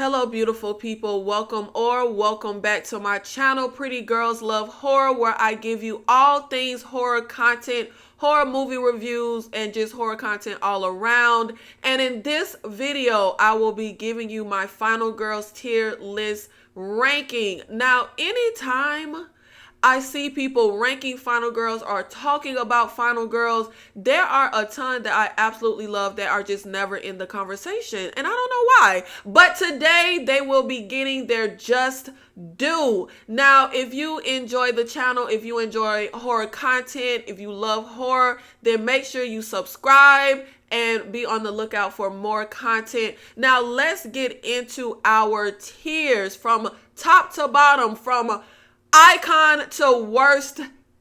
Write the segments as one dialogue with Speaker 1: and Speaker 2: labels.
Speaker 1: Hello, beautiful people. Welcome back to my channel, Pretty Girls Love Horror, where I give you all things horror content, horror movie reviews, and just horror content all around. And in this video, I will be giving you my Final Girls tier list ranking. Now, anytime I see people ranking Final Girls or talking about Final Girls, there are a ton that I absolutely love that are just never in the conversation. And I don't know why. But today they will be getting their just due. Now, if you enjoy the channel, if you enjoy horror content, if you love horror, then make sure you subscribe and be on the lookout for more content. Now, let's get into our tiers from top to bottom, from icon to worst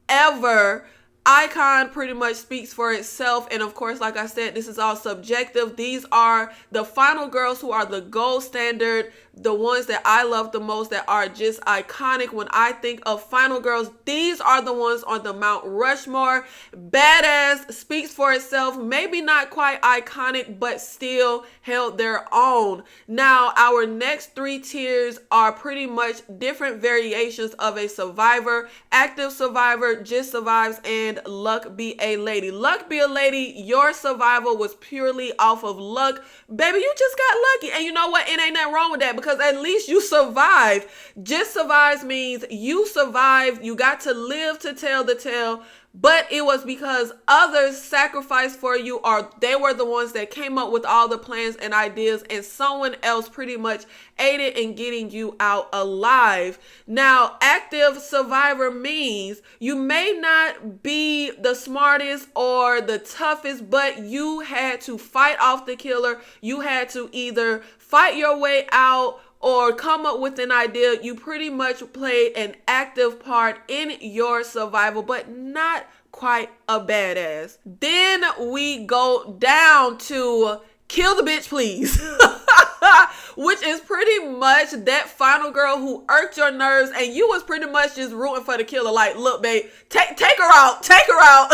Speaker 1: ever. Icon pretty much speaks for itself, and of course, like I said, this is all subjective. These are the Final Girls who are the gold standard, the ones that I love the most, that are just iconic. When I think of Final Girls, these are the ones on the Mount Rushmore. Badass, speaks for itself, maybe not quite iconic, but still held their own. Now, our next three tiers are pretty much different variations of a survivor. Active survivor, just survives, and luck be a lady. Luck be a lady, your survival was purely off of luck. Baby, you just got lucky. And you know what? It ain't nothing wrong with that, because at least you survived. Just survives means you survived. You got to live to tell the tale. But it was because others sacrificed for you, or they were the ones that came up with all the plans and ideas, and someone else pretty much aided in getting you out alive. Now, active survivor means you may not be the smartest or the toughest, but you had to fight off the killer. You had to either fight your way out or come up with an idea. You pretty much played an active part in your survival, but not quite a badass. Then we go down to kill the bitch, please. Which is pretty much that Final Girl who irked your nerves, and you was pretty much just rooting for the killer. Like, look, babe, take her out, take her out.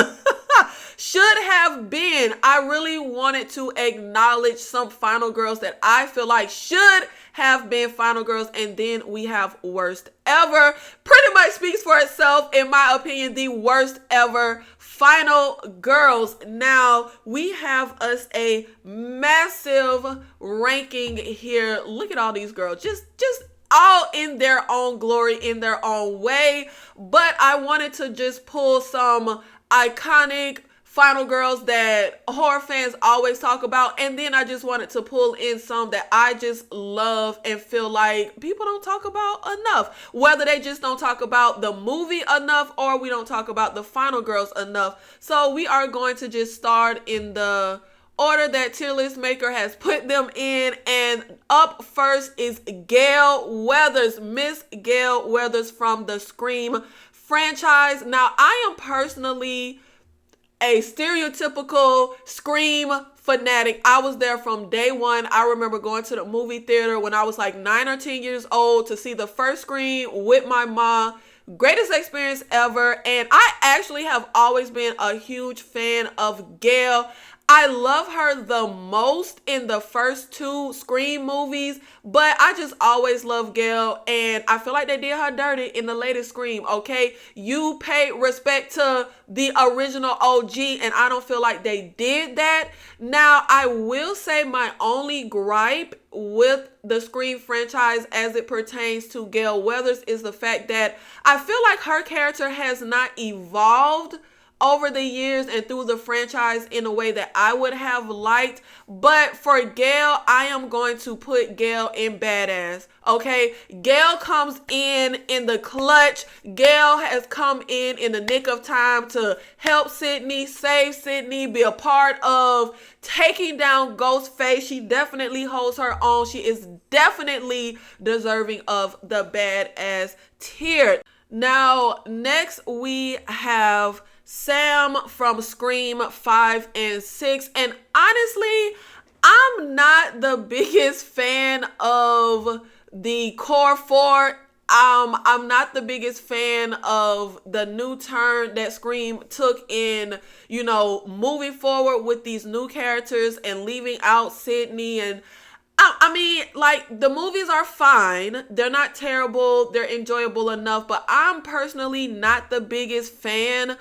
Speaker 1: Should have been. I really wanted to acknowledge some Final Girls that I feel like should have been Final Girls, and then we have worst ever. Pretty much speaks for itself, in my opinion, the worst ever Final Girls. Now, we have us a massive ranking here. Look at all these girls. Just all in their own glory, in their own way. But I wanted to just pull some iconic Final Girls that horror fans always talk about, and then I just wanted to pull in some that I just love and feel like people don't talk about enough, whether they just don't talk about the movie enough or we don't talk about the Final Girls enough. So we are going to just start in the order that Tier List Maker has put them in, and up first is Gale Weathers, Miss Gale Weathers from the Scream franchise. Now, I am personally a stereotypical Scream fanatic. I was there from day one. I remember going to the movie theater when I was like 9 or 10 years old to see the first Scream with my mom. Greatest experience ever. And I actually have always been a huge fan of Gale. I love her the most in the first two Scream movies, but I just always love Gale, and I feel like they did her dirty in the latest Scream, okay? You pay respect to the original OG, and I don't feel like they did that. Now, I will say my only gripe with the Scream franchise as it pertains to Gale Weathers is the fact that I feel like her character has not evolved over the years and through the franchise in a way that I would have liked. But for Gale, I am going to put Gale in badass, okay? Gale comes in the clutch. Gale has come in the nick of time to help Sydney, save Sydney, be a part of taking down Ghostface. She definitely holds her own. She is definitely deserving of the badass tier. Now, next we have Sam from Scream 5 and 6. And honestly, I'm not the biggest fan of the core four. I'm not the biggest fan of the new turn that Scream took in, moving forward with these new characters and leaving out Sydney. And I mean, like, the movies are fine. They're not terrible. They're enjoyable enough. But I'm personally not the biggest fan.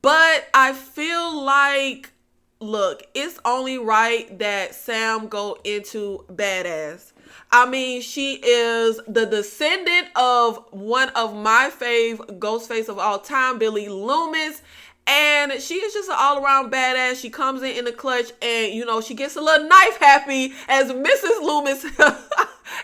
Speaker 1: But I feel like, look, it's only right that Sam go into badass. I mean, she is the descendant of one of my fave Ghostface of all time, Billy Loomis. And she is just an all-around badass. She comes in the clutch and, you know, she gets a little knife happy, as Mrs. Loomis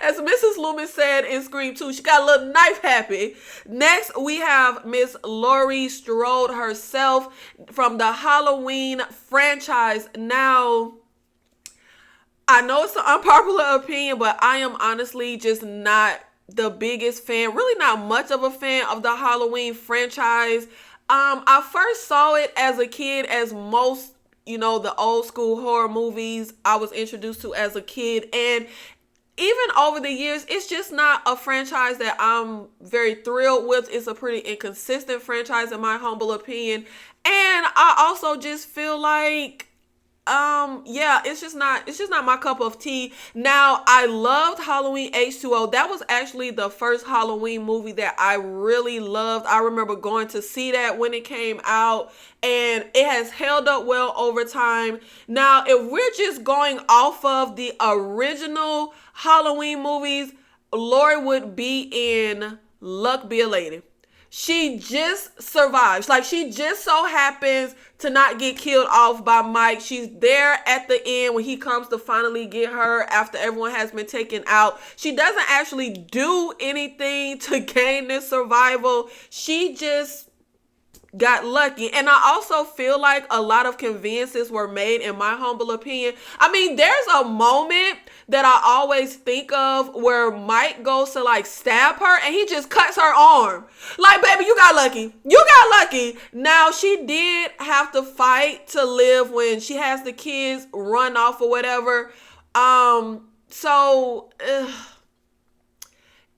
Speaker 1: as Mrs. Loomis said in Scream 2. She got a little knife happy. Next, we have Miss Laurie Strode herself from the Halloween franchise. Now, I know it's an unpopular opinion, but I am honestly just not the biggest fan, really not much of a fan of the Halloween franchise. I first saw it as a kid, as most, you know, the old school horror movies I was introduced to as a kid. And even over the years, it's just not a franchise that I'm very thrilled with. It's a pretty inconsistent franchise in my humble opinion. And I also just feel like, yeah, it's just not my cup of tea. Now, I loved Halloween H2O. That was actually the first Halloween movie that I really loved. I remember going to see that when it came out, and it has held up well over time. Now, if we're just going off of the original Halloween movies, Laurie would be in Luck Be a Lady. She just survives. Like, she just so happens to not get killed off by Mike. She's there at the end when he comes to finally get her after everyone has been taken out. She doesn't actually do anything to gain this survival. She just got lucky. And I also feel like a lot of conveniences were made, in my humble opinion. I mean, there's a moment that I always think of where Mike goes to like stab her and he just cuts her arm. Like, baby, you got lucky. You got lucky. Now, she did have to fight to live when she has the kids run off or whatever.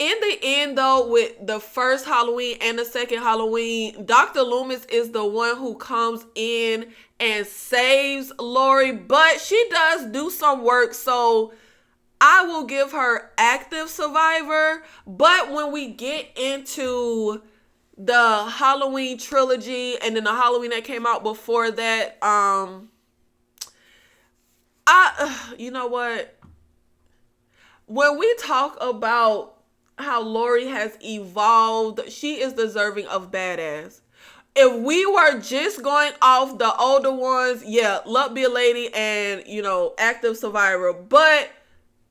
Speaker 1: In the end, though, with the first Halloween and the second Halloween, Dr. Loomis is the one who comes in and saves Laurie, but she does do some work, so I will give her active survivor. But when we get into the Halloween trilogy and then the Halloween that came out before that, you know what? When we talk about how Laurie has evolved, she is deserving of badass. If we were just going off the older ones, yeah, Luck Be a Lady and, you know, active survivor. But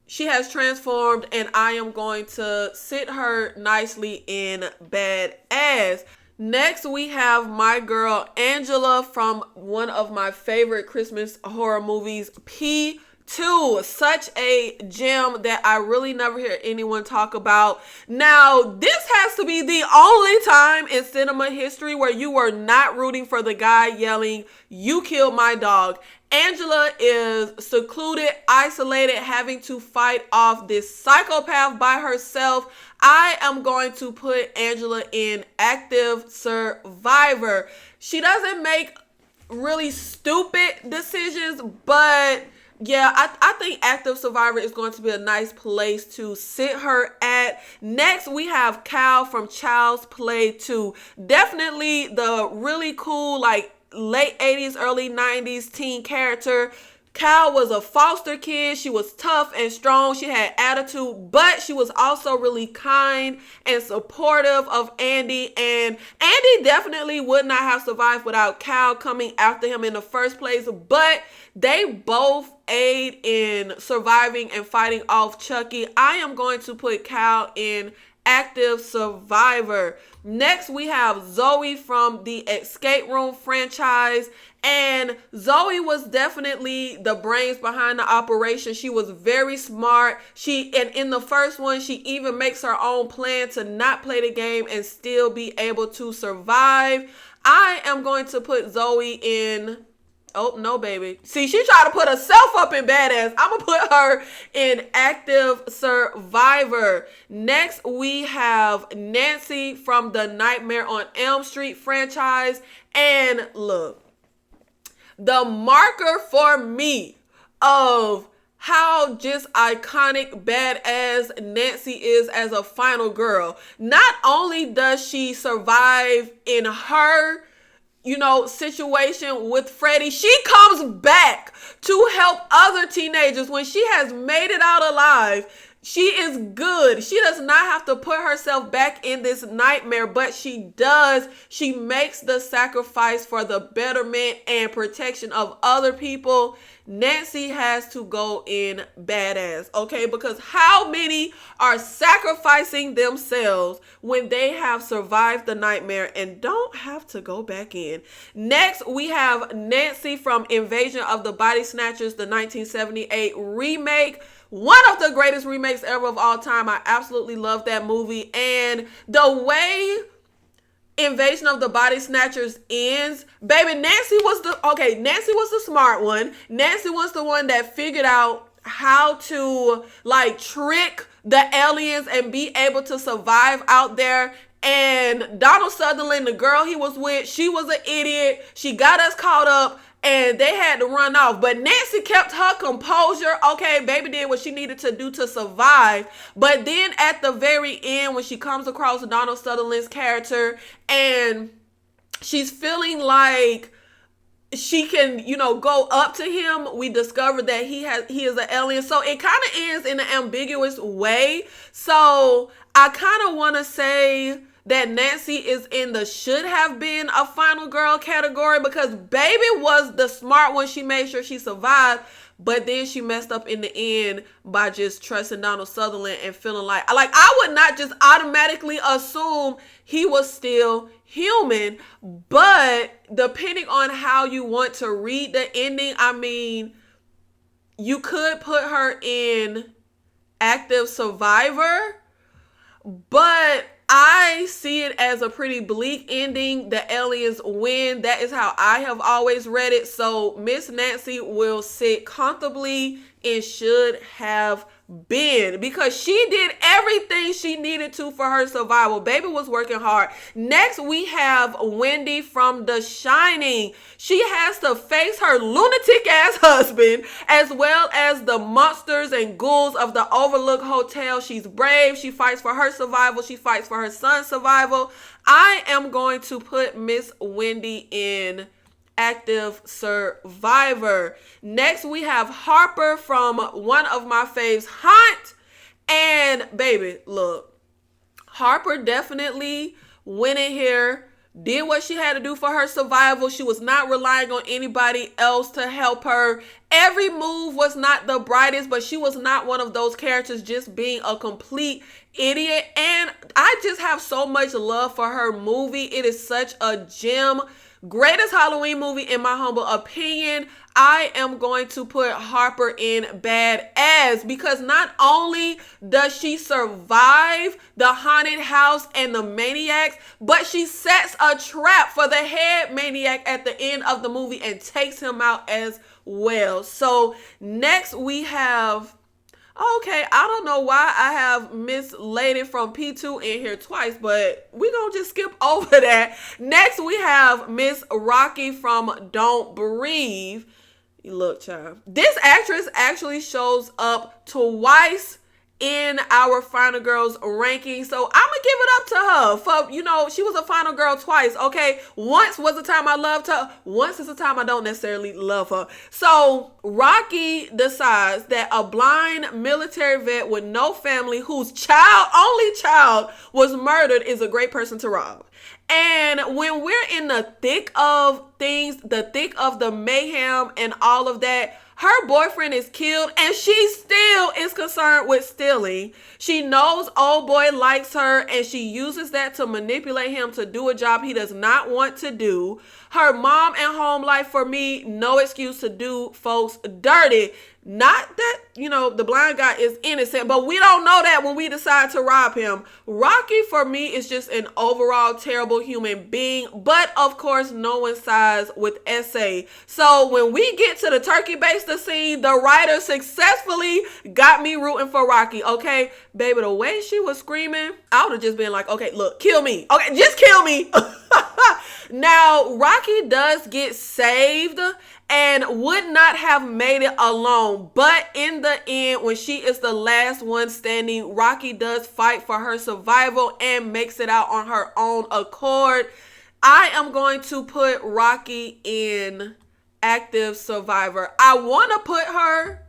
Speaker 1: she has transformed, and I am going to sit her nicely in badass. Next, we have my girl Angela from one of my favorite Christmas horror movies, P2. Such a gem that I really never hear anyone talk about. Now, this has to be the only time in cinema history where you were not rooting for the guy yelling, "You killed my dog." Angela is secluded, isolated, having to fight off this psychopath by herself. I am going to put Angela in active survivor. She doesn't make really stupid decisions, but yeah, I think active survivor is going to be a nice place to sit her at. Next, we have Cal from Child's Play 2. Definitely the really cool, like, late 80s, early 90s teen character. Cal was a foster kid. She was tough and strong. She had attitude, but she was also really kind and supportive of Andy. And Andy definitely would not have survived without Cal coming after him in the first place. But they both aid in surviving and fighting off Chucky. I am going to put Cal in active survivor. Next, we have Zoe from the Escape Room franchise. And Zoe was definitely the brains behind the operation. She was very smart. And in the first one, she even makes her own plan to not play the game and still be able to survive. I am going to put Zoe in... Oh, no, baby. See, she tried to put herself up in badass. I'm going to put her in active survivor. Next, we have Nancy from the Nightmare on Elm Street franchise. And look, the marker for me of how just iconic, badass Nancy is as a final girl. Not only does she survive in her, situation with Freddie, she comes back to help other teenagers when she has made it out alive. She is good. She does not have to put herself back in this nightmare, but she does. She makes the sacrifice for the betterment and protection of other people. Nancy has to go in badass, okay? Because how many are sacrificing themselves when they have survived the nightmare and don't have to go back in? Next, we have Nancy from Invasion of the Body Snatchers, the 1978 remake. One of the greatest remakes ever of all time. I absolutely love that movie. And the way Invasion of the Body Snatchers ends, baby, Nancy was the smart one. Nancy was the one that figured out how to trick the aliens and be able to survive out there. And Donald Sutherland, the girl he was with, she was an idiot. She got us caught up and they had to run off. But Nancy kept her composure. Okay, baby did what she needed to do to survive. But then at the very end, when she comes across Donald Sutherland's character and she's feeling like she can, go up to him, we discover that he is an alien. So it kind of ends in an ambiguous way. So I kind of want to say that Nancy is in the should have been a final girl category because baby was the smart one. She made sure she survived, but then she messed up in the end by just trusting Donald Sutherland and feeling like I would not just automatically assume he was still human, but depending on how you want to read the ending, I mean, you could put her in active survivor, but I see it as a pretty bleak ending. The aliens win. That is how I have always read it. So Miss Nancy will sit comfortably in should have been because she did everything she needed to for her survival. Baby was working hard. Next, we have Wendy from The Shining. She has to face her lunatic ass husband as well as the monsters and ghouls of the Overlook Hotel. She's brave. She fights for her survival. She fights for her son's survival. I am going to put Miss Wendy in active survivor. Next, we have Harper from one of my faves, Hunt. And baby, look, Harper definitely went in here, did what she had to do for her survival. She was not relying on anybody else to help her. Every move was not the brightest, but she was not one of those characters just being a complete idiot. And I just have so much love for her movie. It is such a gem. Greatest Halloween movie in my humble opinion. I am going to put Harper in badass because not only does she survive the haunted house and the maniacs, but she sets a trap for the head maniac at the end of the movie and takes him out as well. So next we have, okay, I don't know why I have Miss Lady from P2 in here twice, but we're going to just skip over that. Next, we have Miss Rocky from Don't Breathe. Look, child. This actress actually shows up twice in our Final Girls ranking. So I'm going to give it up to her for, she was a Final Girl twice, okay? Once was the time I loved her. Once is the time I don't necessarily love her. So Rocky decides that a blind military vet with no family whose only child was murdered is a great person to rob. And when we're in the thick of things, the thick of the mayhem and all of that, her boyfriend is killed and she still is concerned with stealing. She knows old boy likes her and she uses that to manipulate him to do a job he does not want to do. Her mom and home life, for me, no excuse to do folks dirty. Not that, the blind guy is innocent, but we don't know that when we decide to rob him. Rocky, for me, is just an overall terrible human being, but of course, no one sides with SA. So when we get to the turkey baster scene, the writer successfully got me rooting for Rocky, okay? Baby, the way she was screaming, I would have just been like, okay, look, kill me. Okay, just kill me. Now, Rocky does get saved and would not have made it alone. But in the end, when she is the last one standing, Rocky does fight for her survival and makes it out on her own accord. I am going to put Rocky in active survivor. I want to put her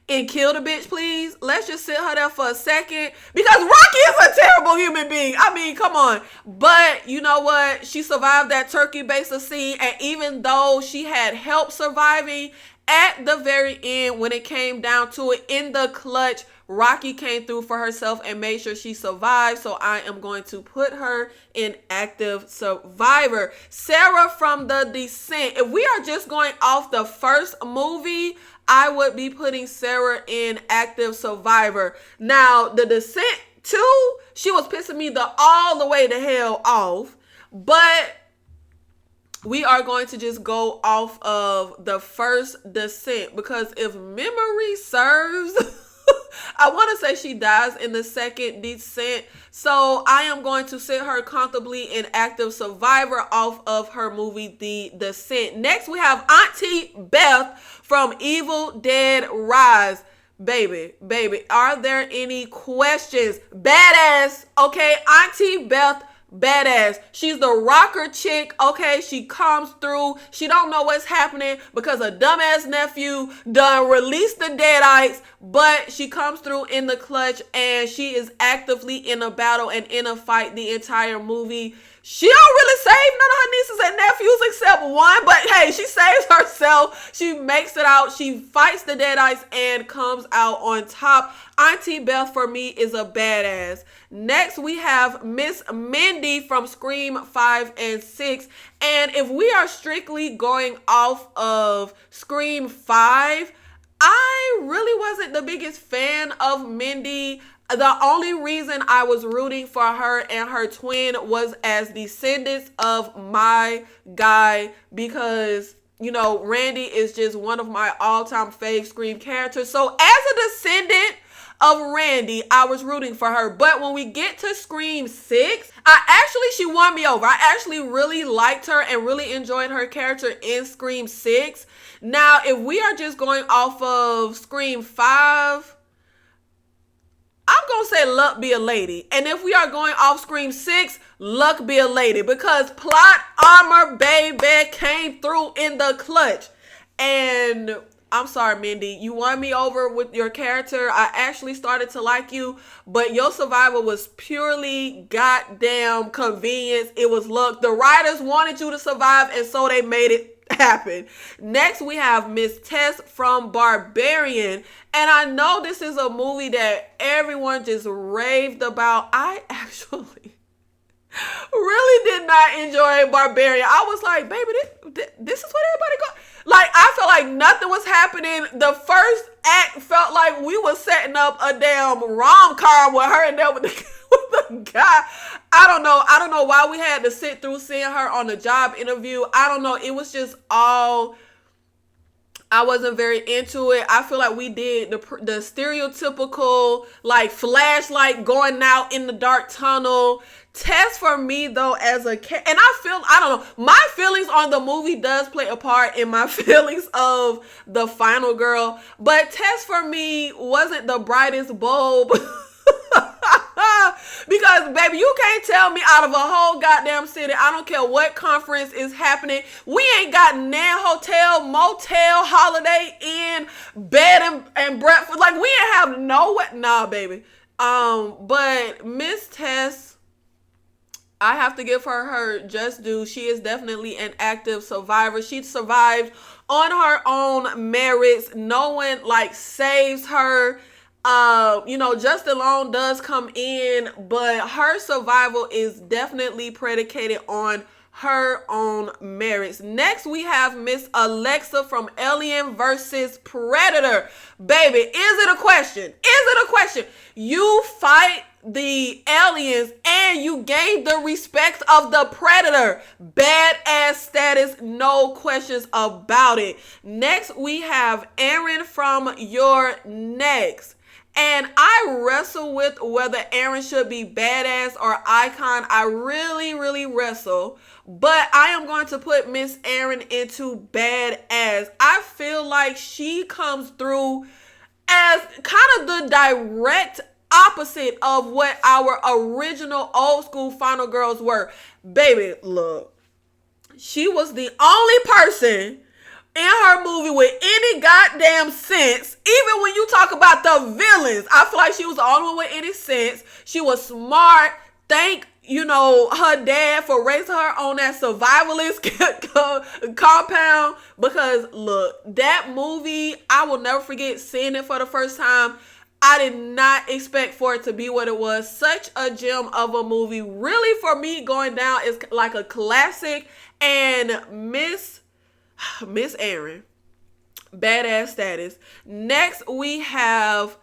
Speaker 1: in kill the bitch, please. Let's just sit her there for a second, because Rocky is a terrible human being. I mean, come on. But you know what? She survived that turkey baster scene, and even though she had help surviving, at the very end, when it came down to it, in the clutch, Rocky came through for herself and made sure she survived. So I am going to put her in active survivor. Sarah from The Descent. If we are just going off the first movie, I would be putting Sarah in active survivor. Now, The Descent 2, she was pissing me all the way to hell off. But we are going to just go off of the first Descent, because if memory serves, I want to say she dies in the second Descent. So I am going to sit her comfortably in active survivor off of her movie, The Descent. Next, we have Auntie Beth from Evil Dead Rise. Baby, are there any questions? Badass, okay? Auntie Beth, badass. She's the rocker chick, okay? She comes through. She don't know what's happening because a dumbass nephew done released the Deadites, but she comes through in the clutch, and she is actively in a battle and in a fight the entire movie. She don't really save none of her nieces and nephews except one, but hey, she saves herself. She makes it out. She fights the Deadites and comes out on top. Auntie Beth for me is a badass. Next, we have Miss Mindy from Scream 5 and 6. And if we are strictly going off of Scream 5, I really wasn't the biggest fan of Mindy. The only reason I was rooting for her and her twin was as descendants of my guy, because, you know, Randy is just one of my all-time fave Scream characters. So as a descendant of Randy, I was rooting for her. But when we get to Scream 6, she won me over. I actually really liked her and really enjoyed her character in Scream 6. Now, if we are just going off of Scream 5, I'm going to say luck be a lady. And if we are going off Scream 6, luck be a lady. Because Plot Armor Baby came through in the clutch. And I'm sorry, Mindy, you won me over with your character. I actually started to like you, but your survival was purely goddamn convenience. It was luck. The writers wanted you to survive, and so they made it happen. Next, we have Miss Tess from Barbarian. And I know this is a movie that everyone just raved about. I actually really did not enjoy Barbarian. I was like, baby, this is what everybody go. Like, I felt like nothing was happening. The first act felt like we were setting up a damn rom-com with her and there with the guy. I don't know why we had to sit through seeing her on the job interview. I don't know. It was just all, I wasn't very into it. I feel like we did the stereotypical, like, flashlight going out in the dark tunnel. Tess for me, though, as a and I don't know, my feelings on the movie does play a part in my feelings of the final girl, but Tess for me wasn't the brightest bulb. Because, baby, you can't tell me out of a whole goddamn city, I don't care what conference is happening, we ain't got nan hotel, motel, Holiday Inn, bed and breakfast. Like, we ain't have nah, baby. But Miss Tess, I have to give her just due. She is definitely an active survivor. She survived on her own merits. No one, like, saves her. Justin Long does come in, but her survival is definitely predicated on her own merits. Next, we have Miss Alexa from Alien versus Predator. Baby, is it a question? You fight the aliens and you gain the respect of the Predator. Badass status, no questions about it. Next, we have Aaron from Your Next. And I wrestle with whether Aaron should be badass or icon. I really, really wrestle. But I am going to put Miss Aaron into badass. I feel like she comes through as kind of the direct opposite of what our original old school final girls were. Baby, look, she was the only person in her movie with any goddamn sense. Even when you talk about the villains, I feel like she was the only one with any sense. She was smart. Thank her dad for raising her on that survivalist compound. Because look, that movie, I will never forget seeing it for the first time. I did not expect for it to be what it was. Such a gem of a movie. Really, for me, going down is like a classic. And Miss Aaron, badass status. Next, we have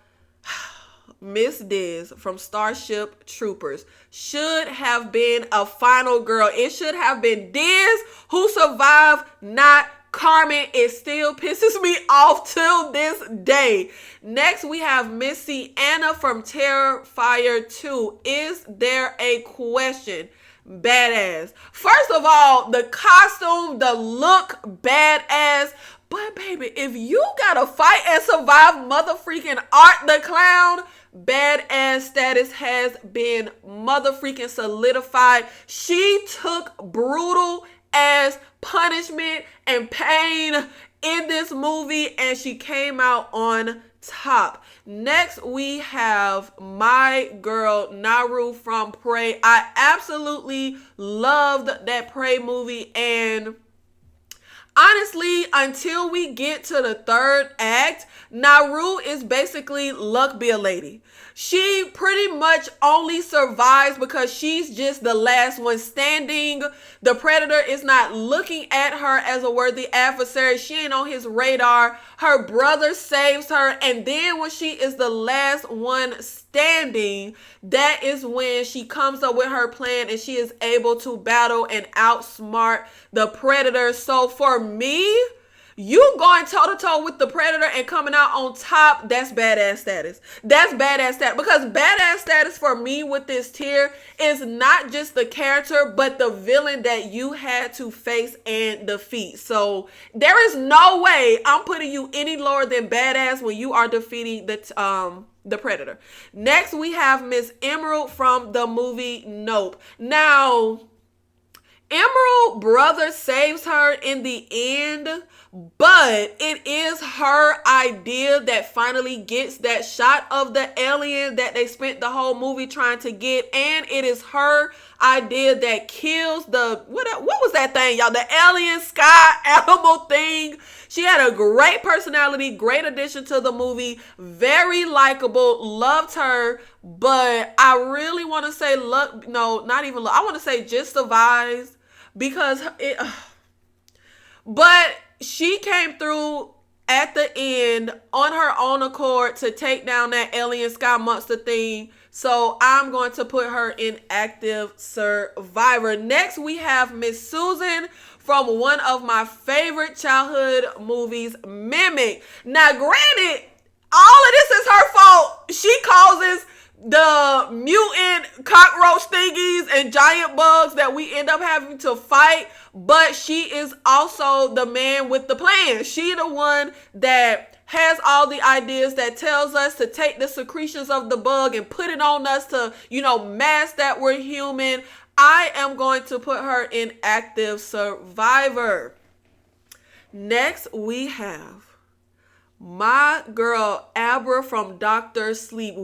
Speaker 1: Miss Diz from Starship Troopers. Should have been a final girl. It should have been Diz who survived, not Carmen. It still pisses me off till this day. Next, we have Missy Anna from Terrifier 2. Is there a question? Badass. First of all, the costume, the look, badass. But baby, if you gotta fight and survive motherfreaking Art the Clown, badass status has been motherfreaking solidified. She took brutal as punishment and pain in this movie, and she came out on top. Next, we have my girl Naru from Prey. I absolutely loved that Prey movie, and honestly, until we get to the third act, Naru is basically Luck Be a Lady. She pretty much only survives because she's just the last one standing. The Predator is not looking at her as a worthy adversary. She ain't on his radar. Her brother saves her. And then when she is the last one standing, that is when she comes up with her plan and she is able to battle and outsmart the Predator. So for me, you going toe-to-toe with the Predator and coming out on top, that's badass status. That's badass status. Because badass status for me with this tier is not just the character, but the villain that you had to face and defeat. So there is no way I'm putting you any lower than badass when you are defeating the Predator. Next, we have Miss Emerald from the movie Nope. Now, Emerald brother saves her in the end, but it is her idea that finally gets that shot of the alien that they spent the whole movie trying to get, and it is her idea that kills the what was that thing, y'all? The alien sky animal thing. She had a great personality, great addition to the movie, very likable, loved her, but I really want to say I want to say just survives. Because but she came through at the end on her own accord to take down that alien sky monster thing. So I'm going to put her in active survivor. Next, we have Miss Susan from one of my favorite childhood movies, Mimic. Now, granted, all of this is her fault. She causes the mutant cockroach thingies and giant bugs that we end up having to fight, but she is also the man with the plan. She the one that has all the ideas, that tells us to take the secretions of the bug and put it on us to, mask that we're human. I am going to put her in active survivor. Next, we have my girl Abra from Dr. Sleep.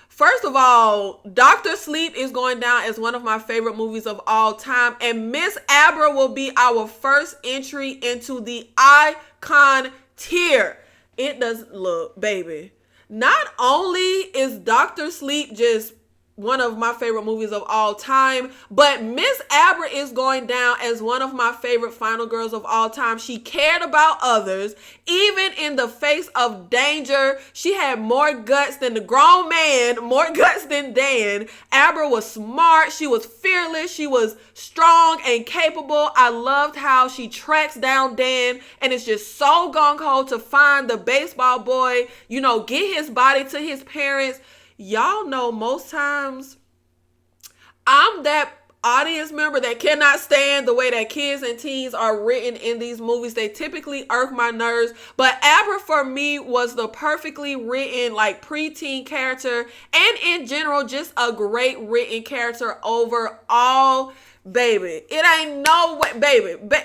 Speaker 1: First of all, Dr. Sleep is going down as one of my favorite movies of all time, and Miss Abra will be our first entry into the icon tier. It does look, baby. Not only is Dr. Sleep just one of my favorite movies of all time. But Miss Abra is going down as one of my favorite final girls of all time. She cared about others, even in the face of danger. She had more guts than the grown man, more guts than Dan. Abra was smart. She was fearless. She was strong and capable. I loved how she tracks down Dan and is just so gung-ho to find the baseball boy, you know, get his body to his parents. Y'all know most times I'm that audience member that cannot stand the way that kids and teens are written in these movies. They typically irk my nerves. But Abra for me was the perfectly written like preteen character, and in general just a great written character overall. Baby, it ain't no way, baby.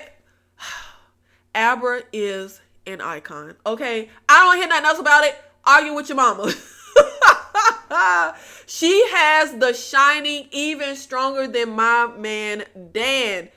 Speaker 1: Abra is an icon. Okay, I don't hear nothing else about it. Argue with your mama. She has the shining even stronger than my man Dan.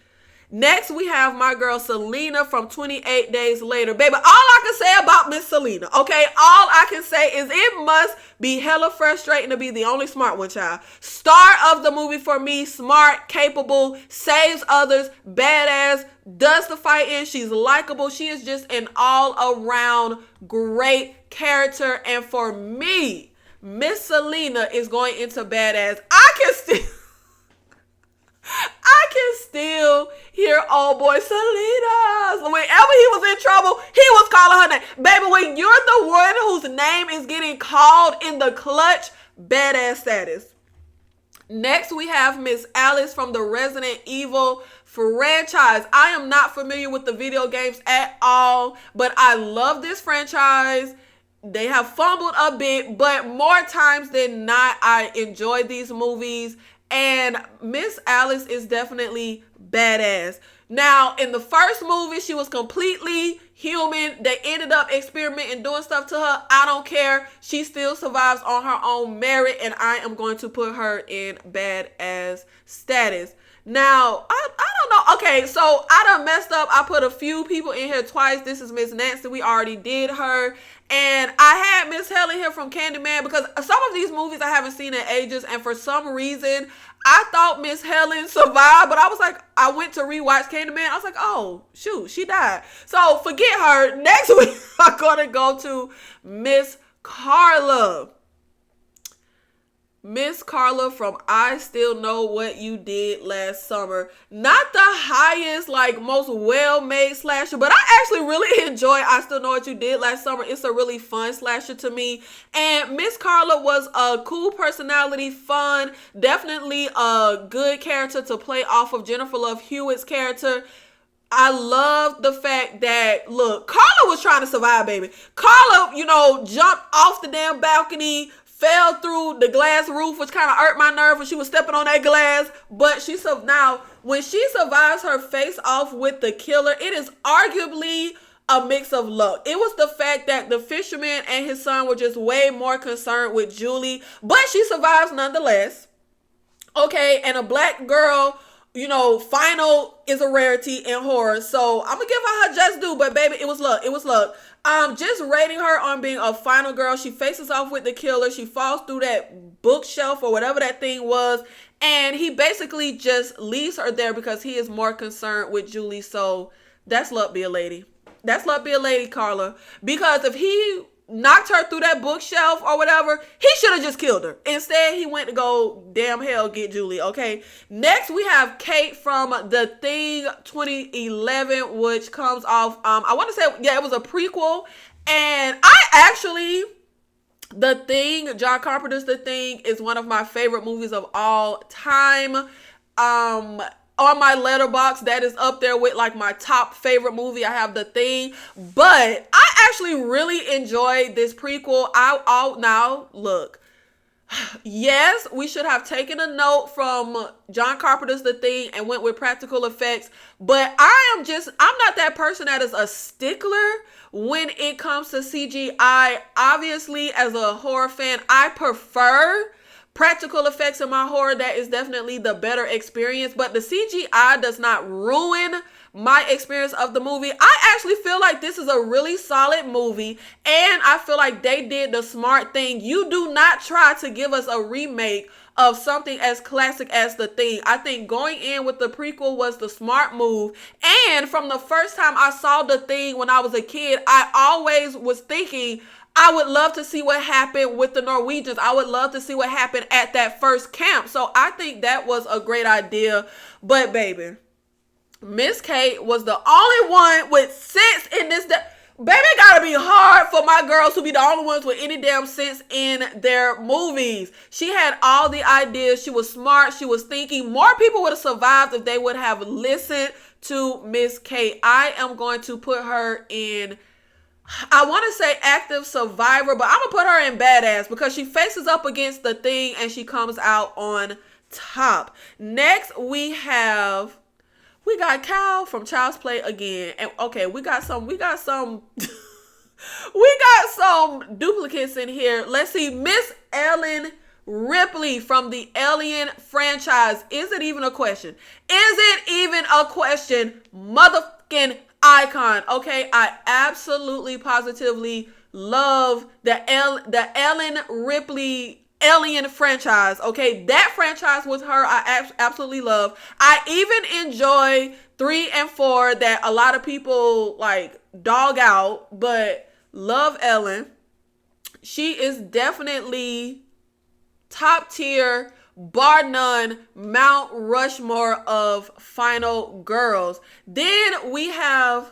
Speaker 1: Next, we have my girl Selena from 28 Days Later. Baby, all I can say about Miss Selena, okay? All I can say is it must be hella frustrating to be the only smart one, child. Star of the movie for me, smart, capable, saves others, badass, does the fighting. She's likable. She is just an all-around great character. And for me, Miss Selena is going into badass. I can still hear old boy Selena. Whenever he was in trouble, he was calling her name. Baby, when you're the one whose name is getting called in the clutch, badass status. Next, we have Miss Alice from the Resident Evil franchise. I am not familiar with the video games at all, but I love this franchise. They have fumbled a bit, but more times than not, I enjoy these movies. And Miss Alice is definitely badass. Now, in the first movie, she was completely human. They ended up experimenting, doing stuff to her. I don't care. She still survives on her own merit, and I am going to put her in badass status. Now, I don't know. Okay, so I done messed up. I put a few people in here twice. This is Miss Nancy. We already did her. And I had Miss Helen here from Candyman because some of these movies I haven't seen in ages. And for some reason, I thought Miss Helen survived. But I was like, I went to rewatch Candyman. I was like, oh, shoot, she died. So forget her. Next week, I'm going to go to Miss Carla. Miss Carla from I Still Know What You Did Last Summer. Not the highest, like, most well-made slasher, but I actually really enjoy I Still Know What You Did Last Summer. It's a really fun slasher to me. And Miss Carla was a cool personality, fun, definitely a good character to play off of Jennifer Love Hewitt's character. I love the fact that, look, Carla was trying to survive, baby. Carla, you know, jumped off the damn balcony, fell through the glass roof, which kind of hurt my nerve when she was stepping on that glass. But now, when she survives her face off with the killer, it is arguably a mix of luck. It was the fact that the fisherman and his son were just way more concerned with Julie, but she survives nonetheless. Okay, and a black girl, you know, final is a rarity in horror. So I'm gonna give her just due, but baby, it was luck. It was luck. Just rating her on being a final girl. She faces off with the killer. She falls through that bookshelf or whatever that thing was. And he basically just leaves her there because he is more concerned with Julie. So that's luck be a lady. That's luck be a lady, Carla. Because if he knocked her through that bookshelf or whatever, he should have just killed her. Instead, he went to go damn hell get Julie, okay? Next, we have Kate from The Thing 2011, which comes off, I want to say, yeah, it was a prequel. And The Thing, John Carpenter's The Thing, is one of my favorite movies of all time. On my Letterboxd, that is up there with like my top favorite movie. I have The Thing, but I actually really enjoyed this prequel. Now look, yes, we should have taken a note from John Carpenter's The Thing and went with practical effects, but I'm not that person that is a stickler when it comes to CGI. Obviously, as a horror fan, I prefer practical effects in my horror. That is definitely the better experience, but the CGI does not ruin my experience of the movie, I actually feel like this is a really solid movie, and I feel like they did the smart thing. You do not try to give us a remake of something as classic as The Thing. I think going in with the prequel was the smart move. And from the first time I saw The Thing when I was a kid, I always was thinking I would love to see what happened with the Norwegians. I would love to see what happened at that first camp. So I think that was a great idea. But baby, Miss Kate was the only one with sense in this. Baby, it gotta be hard for my girls to be the only ones with any damn sense in their movies. She had all the ideas. She was smart. She was thinking. More people would have survived if they would have listened to Miss Kate. I am going to put her in, I want to say active survivor, but I'm going to put her in badass because she faces up against The Thing and she comes out on top. Next, we got Kyle from Child's Play again. And okay, we got some we got some duplicates in here. Let's see. Miss Ellen Ripley from the Alien franchise. Is it even a question? Is it even a question? Motherfucking icon. Okay, I absolutely positively love the Ellen Ripley Alien franchise. Okay, that franchise with her I absolutely love. I even enjoy 3 and 4 that a lot of people like dog out, but love Ellen. She is definitely top tier, bar none, Mount Rushmore of final girls. Then we have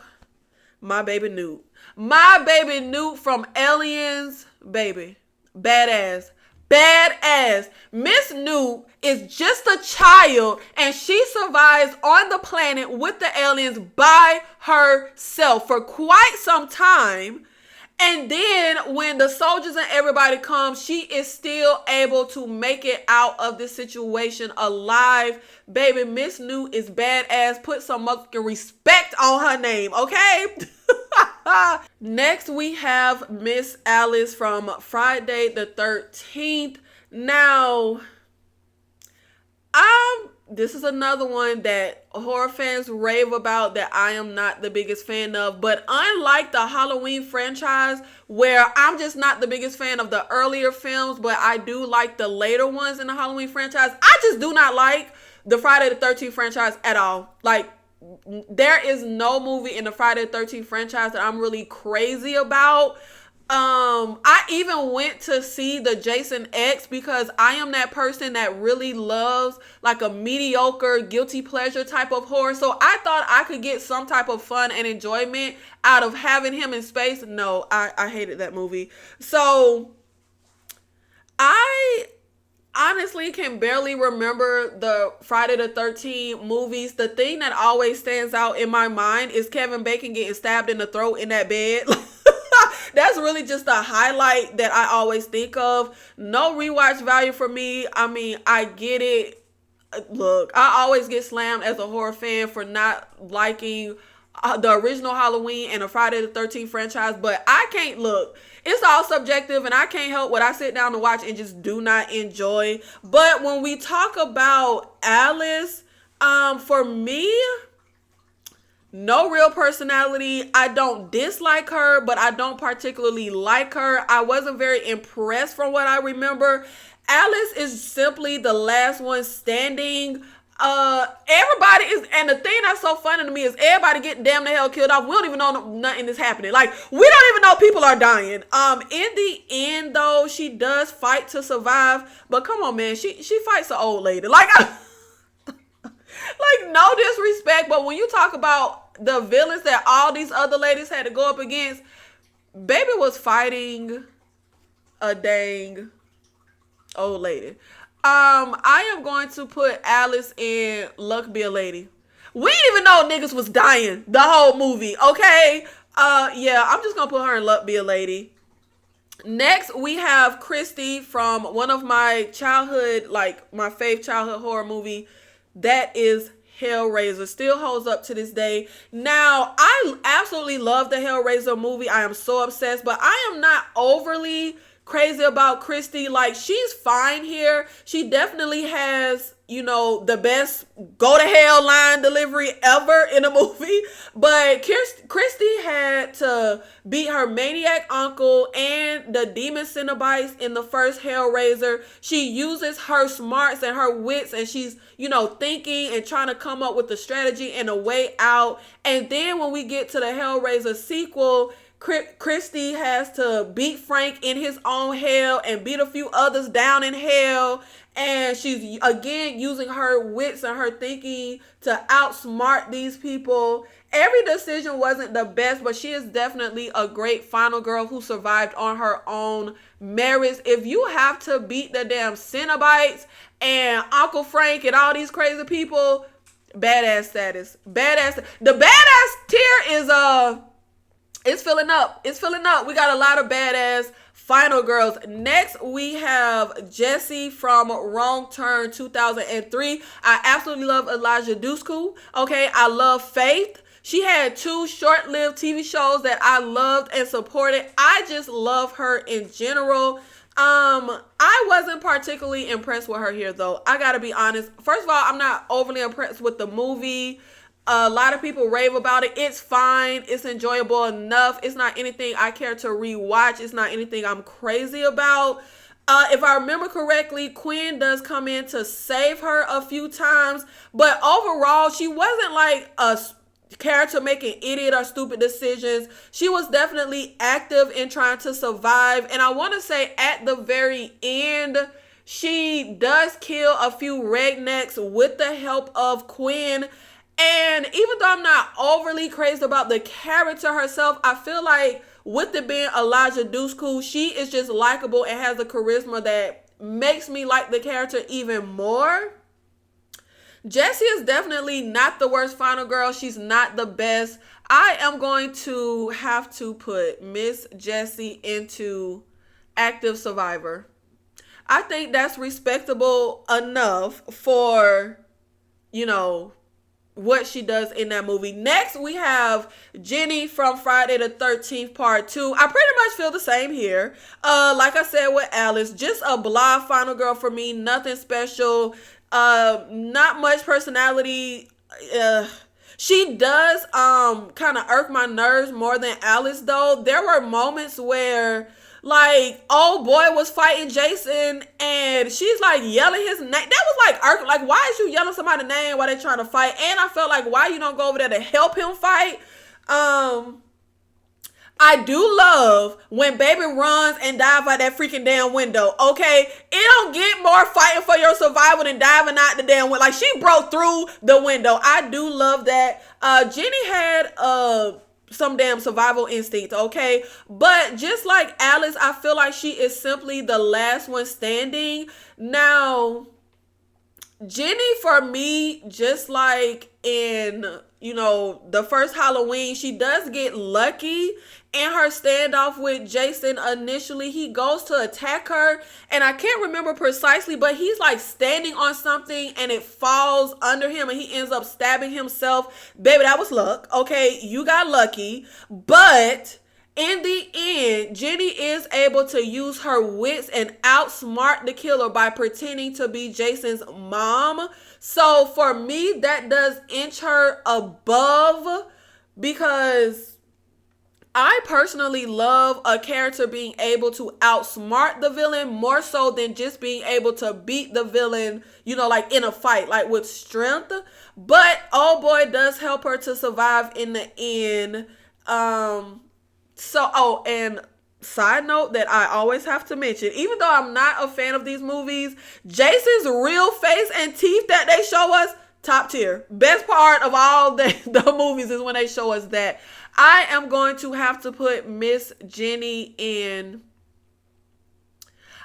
Speaker 1: my baby Newt. My baby Newt from Aliens, baby. Badass. Miss Newt is just a child and she survives on the planet with the aliens by herself for quite some time. And then when the soldiers and everybody comes, she is still able to make it out of this situation alive. Baby, Miss Newt is badass. Put some motherfucking respect on her name, okay? Next, we have Miss Alice from Friday the 13th. Now, this is another one that horror fans rave about that I am not the biggest fan of. But unlike the Halloween franchise, where I'm just not the biggest fan of the earlier films, but I do like the later ones in the Halloween franchise, I just do not like the Friday the 13th franchise at all. Like, there is no movie in the Friday the 13th franchise that I'm really crazy about. I even went to see the Jason X because I am that person that really loves like a mediocre guilty pleasure type of horror. So I thought I could get some type of fun and enjoyment out of having him in space. No, I hated that movie. So I honestly can barely remember the Friday the 13th movies. The thing that always stands out in my mind is Kevin Bacon getting stabbed in the throat in that bed. That's really just a highlight that I always think of. No rewatch value for me. I mean, I get it. Look, I always get slammed as a horror fan for not liking the original Halloween and the Friday the 13th franchise, but I can't look. It's all subjective and I can't help what I sit down to watch and just do not enjoy. But when we talk about Alice, for me, no real personality. I don't dislike her, but I don't particularly like her. I wasn't very impressed from what I remember. Alice is simply the last one standing. Everybody is, and the thing that's so funny to me is everybody getting damn the hell killed off. We don't even know nothing is happening. Like, we don't even know people are dying. In the end though, she does fight to survive, but come on, man, she fights an old lady. Like, like, no disrespect, but when you talk about the villains that all these other ladies had to go up against, baby was fighting a dang old lady. I am going to put Alice in Luck Be a Lady. We didn't even know niggas was dying the whole movie, okay? Yeah, I'm just gonna put her in Luck Be a Lady. Next, we have Christy from one of my childhood, like my fave childhood horror movie. That is Hellraiser. Still holds up to this day. Now, I absolutely love the Hellraiser movie. I am so obsessed, but I am not overly crazy about Christy. Like, she's fine here. She definitely has, you know, the best go to hell line delivery ever in a movie. But Christy had to beat her maniac uncle and the demon Cenobites in the first Hellraiser. She uses her smarts and her wits, and she's, you know, thinking and trying to come up with a strategy and a way out. And then when we get to the Hellraiser sequel, Christy has to beat Frank in his own hell and beat a few others down in hell. And she's again using her wits and her thinking to outsmart these people. Every decision wasn't the best, but she is definitely a great final girl who survived on her own merits. If you have to beat the damn Cenobites and Uncle Frank and all these crazy people, badass status. Badass. The badass tier is it's filling up. It's filling up. We got a lot of badass final girls. Next, we have Jessie from Wrong Turn 2003. I absolutely love Elijah Dushku. Okay, I love Faith. She had 2 short-lived TV shows that I loved and supported. I just love her in general. I wasn't particularly impressed with her here, though. I gotta be honest. First of all, I'm not overly impressed with the movie. A lot of people rave about it. It's fine. It's enjoyable enough. It's not anything I care to rewatch. It's not anything I'm crazy about. If I remember correctly, Quinn does come in to save her a few times. But overall, she wasn't like a character making idiot or stupid decisions. She was definitely active in trying to survive. And I want to say at the very end, she does kill a few rednecks with the help of Quinn. And even though I'm not overly crazy about the character herself, I feel like with it being Elijah Dushku, she is just likable and has a charisma that makes me like the character even more. Jessie is definitely not the worst final girl. She's not the best. I am going to have to put Miss Jessie into active survivor. I think that's respectable enough for, you know, what she does in that movie. Next, we have Jenny from Friday the 13th Part 2. I pretty much feel the same here. Like I said with Alice, just a blah final girl for me. Nothing special. Not much personality. She does kind of irk my nerves more than Alice, though. There were moments where, like, old boy was fighting Jason and she's like yelling his name. That was like irk. Like, why is you yelling somebody's name while they trying to fight? And I felt like, why you don't go over there to help him fight? I do love when baby runs and dives out that freaking damn window. Okay, it don't get more fighting for your survival than diving out the damn window. Like, she broke through the window. I do love that. Jenny had some damn survival instinct, okay? But just like Alice, I feel like she is simply the last one standing. Now, Jenny, for me, just like in, you know, the first Halloween, she does get lucky in her standoff with Jason. Initially, he goes to attack her, and I can't remember precisely, but he's like standing on something and it falls under him and he ends up stabbing himself. Baby, that was luck. Okay, you got lucky. But in the end, Jenny is able to use her wits and outsmart the killer by pretending to be Jason's mom. So for me, that does inch her above, because I personally love a character being able to outsmart the villain more so than just being able to beat the villain, you know, like in a fight, like with strength. But oh boy, does help her to survive in the end. And side note that I always have to mention, even though I'm not a fan of these movies, Jason's real face and teeth that they show us, top tier. Best part of all the movies is when they show us that. I am going to have to put Miss Jenny in.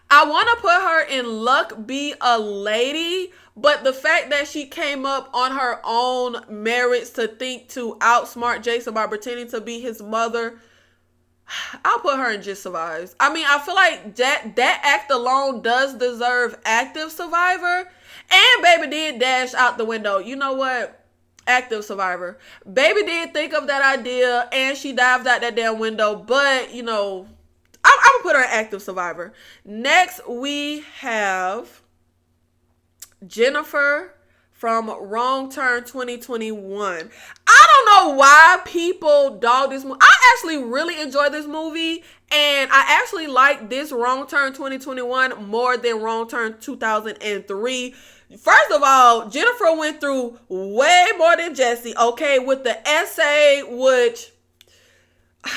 Speaker 1: I want to put her in Luck Be a Lady, but the fact that she came up on her own merits to think to outsmart Jason by pretending to be his mother, I'll put her in Just Survives. I mean, I feel like that act alone does deserve active survivor. And baby did dash out the window. You know what? Active survivor. Baby did think of that idea and she dived out that damn window. But, you know, I'm I would put her in active survivor. Next, we have Jennifer from Wrong Turn 2021. I don't know why people dog this movie. I actually really enjoy this movie, and I actually like this Wrong Turn 2021 more than Wrong Turn 2003. First of all, Jennifer went through way more than Jesse, okay, with the essay, which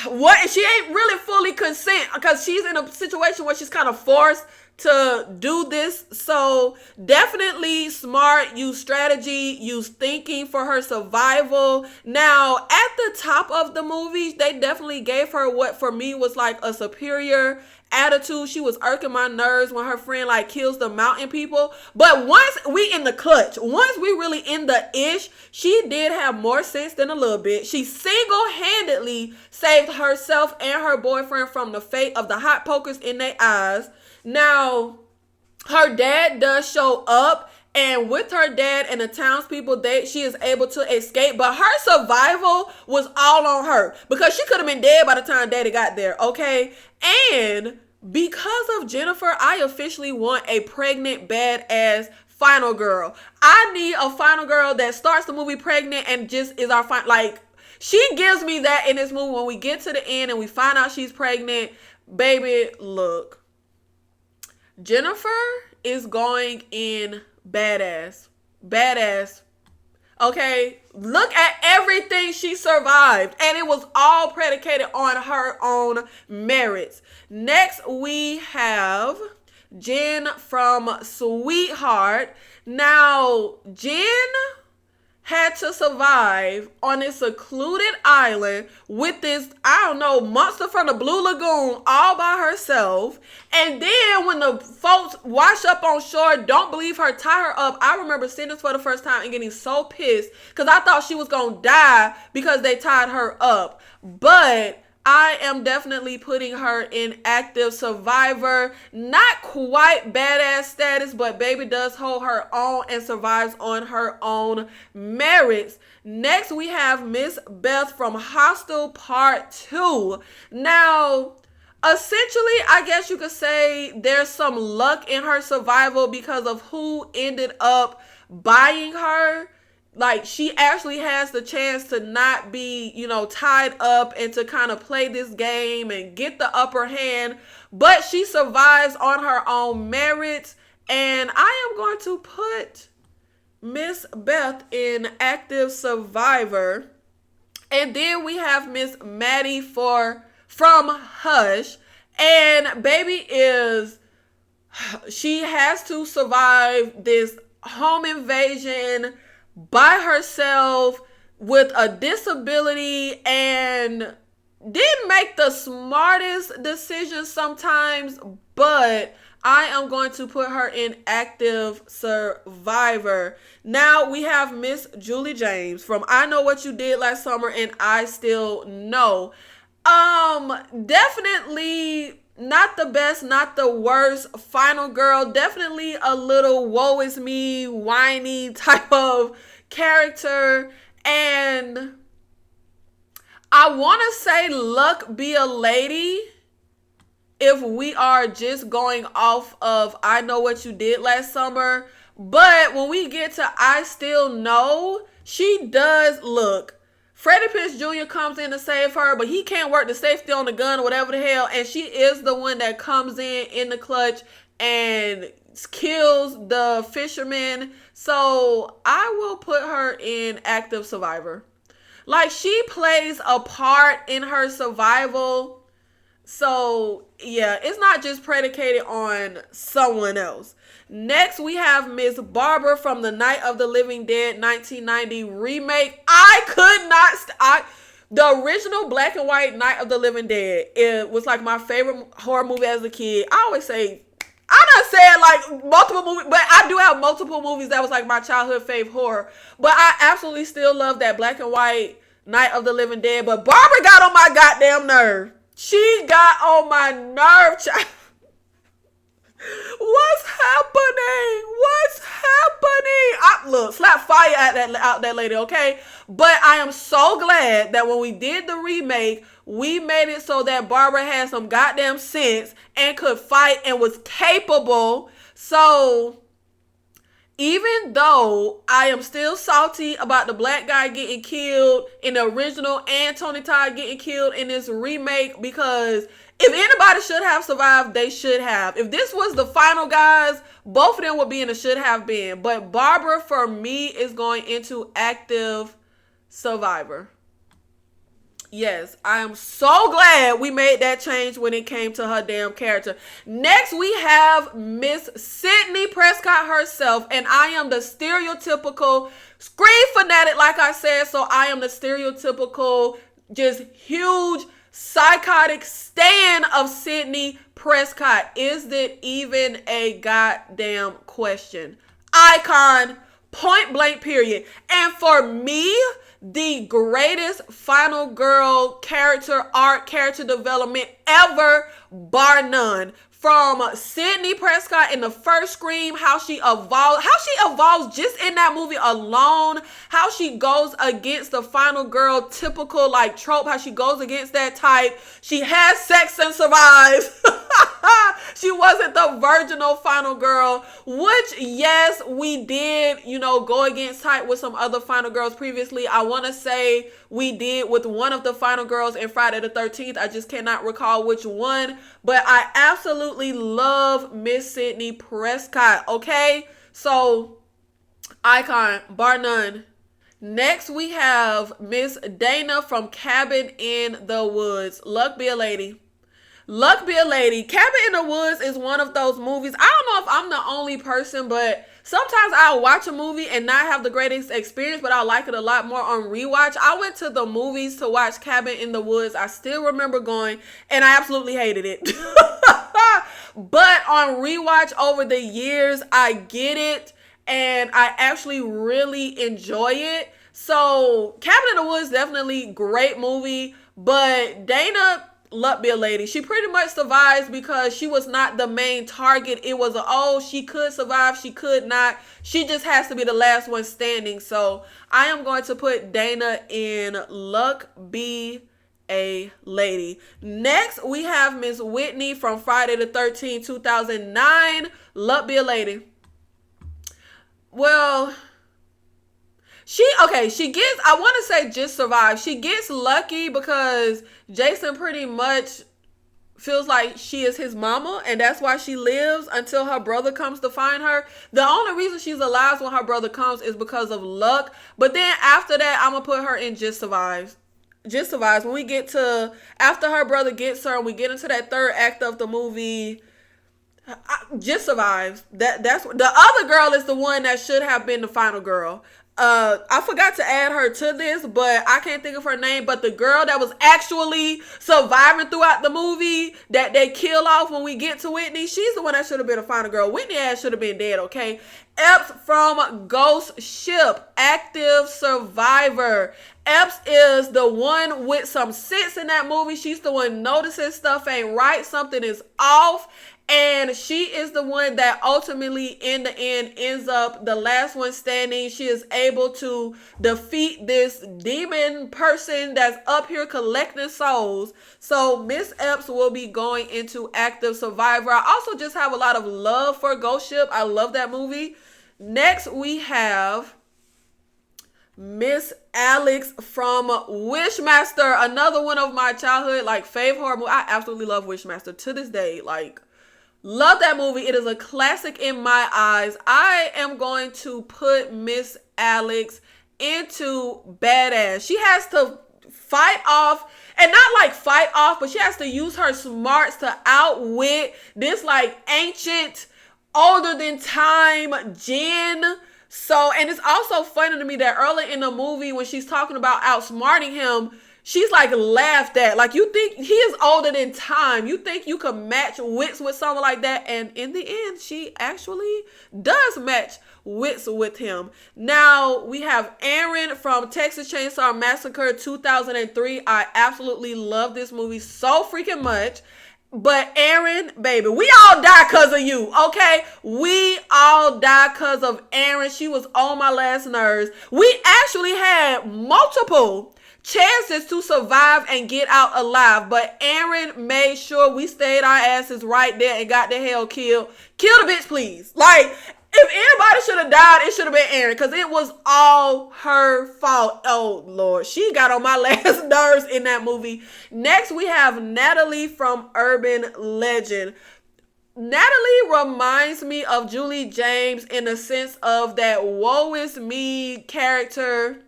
Speaker 1: what she ain't really fully consent because she's in a situation where she's kind of forced to do this. So definitely smart, use strategy, use thinking for her survival. Now at the top of the movie, they definitely gave her what for me was like a superior attitude. She was irking my nerves when her friend like kills the mountain people. But once we in the clutch, once we really in the ish, she did have more sense than a little bit. She single-handedly saved herself and her boyfriend from the fate of the hot pokers in their eyes. Now, her dad does show up, and with her dad and the townspeople, she is able to escape. But her survival was all on her because she could have been dead by the time daddy got there, okay? And because of Jennifer, I officially want a pregnant, badass final girl. I need a final girl that starts the movie pregnant and just is our final. Like, she gives me that in this movie when we get to the end and we find out she's pregnant. Baby, look. Jennifer is going in badass. Badass. Okay? Look at everything she survived. And it was all predicated on her own merits. Next, we have Jen from Sweetheart. Now, Jen had to survive on this secluded island with this, I don't know, monster from the Blue Lagoon all by herself. And then when the folks wash up on shore, don't believe her, tie her up. I remember seeing this for the first time and getting so pissed because I thought she was going to die because they tied her up. But I am definitely putting her in active survivor. Not quite badass status, but baby does hold her own and survives on her own merits. Next, we have Miss Beth from Hostel Part 2. Now, essentially, I guess you could say there's some luck in her survival because of who ended up buying her. Like, she actually has the chance to not be, tied up and to kind of play this game and get the upper hand. But she survives on her own merits. And I am going to put Miss Beth in active survivor. And then we have Miss Maddie from Hush. And baby she has to survive this home invasion by herself with a disability and didn't make the smartest decisions sometimes, but I am going to put her in active survivor. Now we have Miss Julie James from I Know What You Did Last Summer and I Still Know. Definitely not the best, not the worst final girl. Definitely a little woe is me, whiny type of character. And I want to say luck be a lady if we are just going off of I Know What You Did Last Summer. But when we get to I Still Know, she does look. Freddie Prinze Jr. comes in to save her, but he can't work the safety on the gun or whatever the hell. And she is the one that comes in the clutch and kills the fisherman. So I will put her in active survivor. Like, she plays a part in her survival. So yeah, it's not just predicated on someone else. Next, we have Miss Barbara from the Night of the Living Dead 1990 remake. I could not... the original black and white Night of the Living Dead, it was like my favorite horror movie as a kid. I always say... I'm not saying like multiple movies, but I do have multiple movies that was like my childhood fave horror. But I absolutely still love that black and white Night of the Living Dead. But Barbara got on my goddamn nerve. She got on my nerve, child. What's happening? What's happening? Look, slap fire out that lady, okay? But I am so glad that when we did the remake, we made it so that Barbara had some goddamn sense and could fight and was capable. So even though I am still salty about the black guy getting killed in the original and Tony Todd getting killed in this remake, because if anybody should have survived, they should have. If this was the final guys, both of them would be in a should have been. But Barbara, for me, is going into active survivor. Yes, I am so glad we made that change when it came to her damn character. Next, we have Miss Sidney Prescott herself, and I am the stereotypical Scream fanatic, like I said, so I am the stereotypical, just huge, psychotic stan of Sidney Prescott. Is it even a goddamn question? Icon, point blank, period. And for me, the greatest final girl character arc, character development ever, bar none. From Sidney Prescott in the first Scream, how she evolves just in that movie alone, how she goes against the final girl typical like trope, how she goes against that type. She has sex and survives. She wasn't the virginal final girl, which yes, we did, go against type with some other final girls previously. I want to say we did with one of the final girls in Friday the 13th. I just cannot recall which one, but I absolutely love Miss Sidney Prescott. Okay, so icon, bar none. Next, we have Miss Dana from Cabin in the Woods. Luck be a lady. Luck be a lady. Cabin in the Woods is one of those movies. I don't know if I'm the only person, but sometimes I'll watch a movie and not have the greatest experience, but I'll like it a lot more on rewatch. I went to the movies to watch Cabin in the Woods. I still remember going, and I absolutely hated it. But on rewatch over the years, I get it, and I actually really enjoy it. So Cabin in the Woods, definitely great movie, but Dana, luck be a lady. She pretty much survives because she was not the main target. It was she could survive, she could not. She just has to be the last one standing. So I am going to put Dana in luck be a lady. Next, we have Miss Whitney from Friday the 13th, 2009. Luck be a lady. Well, she gets, I want to say just survive. She gets lucky because Jason pretty much feels like she is his mama, and that's why she lives until her brother comes to find her. The only reason she's alive when her brother comes is because of luck. But then after that, I'm going to put her in just survives. Just survives. When we get to, after her brother gets her and we get into that third act of the movie, just survives. That's the other girl is the one that should have been the final girl. I forgot to add her to this, but I can't think of her name. But the girl that was actually surviving throughout the movie that they kill off when we get to Whitney, she's the one that should have been a final girl. Whitney ass should have been dead, okay? Epps from Ghost Ship, active survivor. Epps is the one with some sense in that movie. She's the one noticing stuff ain't right, something is off. And she is the one that ultimately, in the end, ends up the last one standing. She is able to defeat this demon person that's up here collecting souls. So Miss Epps will be going into active survivor. I also just have a lot of love for Ghost Ship. I love that movie. Next, we have Miss Alex from Wishmaster. Another one of my childhood, fave horror movie. I absolutely love Wishmaster to this day. Love that movie. It is a classic in my eyes. I am going to put Miss Alex into badass. She has to fight off, and not fight off, but she has to use her smarts to outwit this ancient, older than time Jinn. So, and it's also funny to me that early in the movie when she's talking about outsmarting him, she's laughed at. You think he is older than time. You think you could match wits with someone like that. And in the end, she actually does match wits with him. Now, we have Aaron from Texas Chainsaw Massacre 2003. I absolutely love this movie so freaking much. But Aaron, baby, we all die because of you, okay? We all die because of Aaron. She was on my last nerves. We actually had multiple chances to survive and get out alive, but Aaron made sure we stayed our asses right there and got the hell killed. Kill the bitch, please. Like, if anybody should have died, it should have been Aaron, because it was all her fault. Oh, Lord. She got on my last nerves in that movie. Next, we have Natalie from Urban Legend. Natalie reminds me of Julie James in the sense of that woe is me character.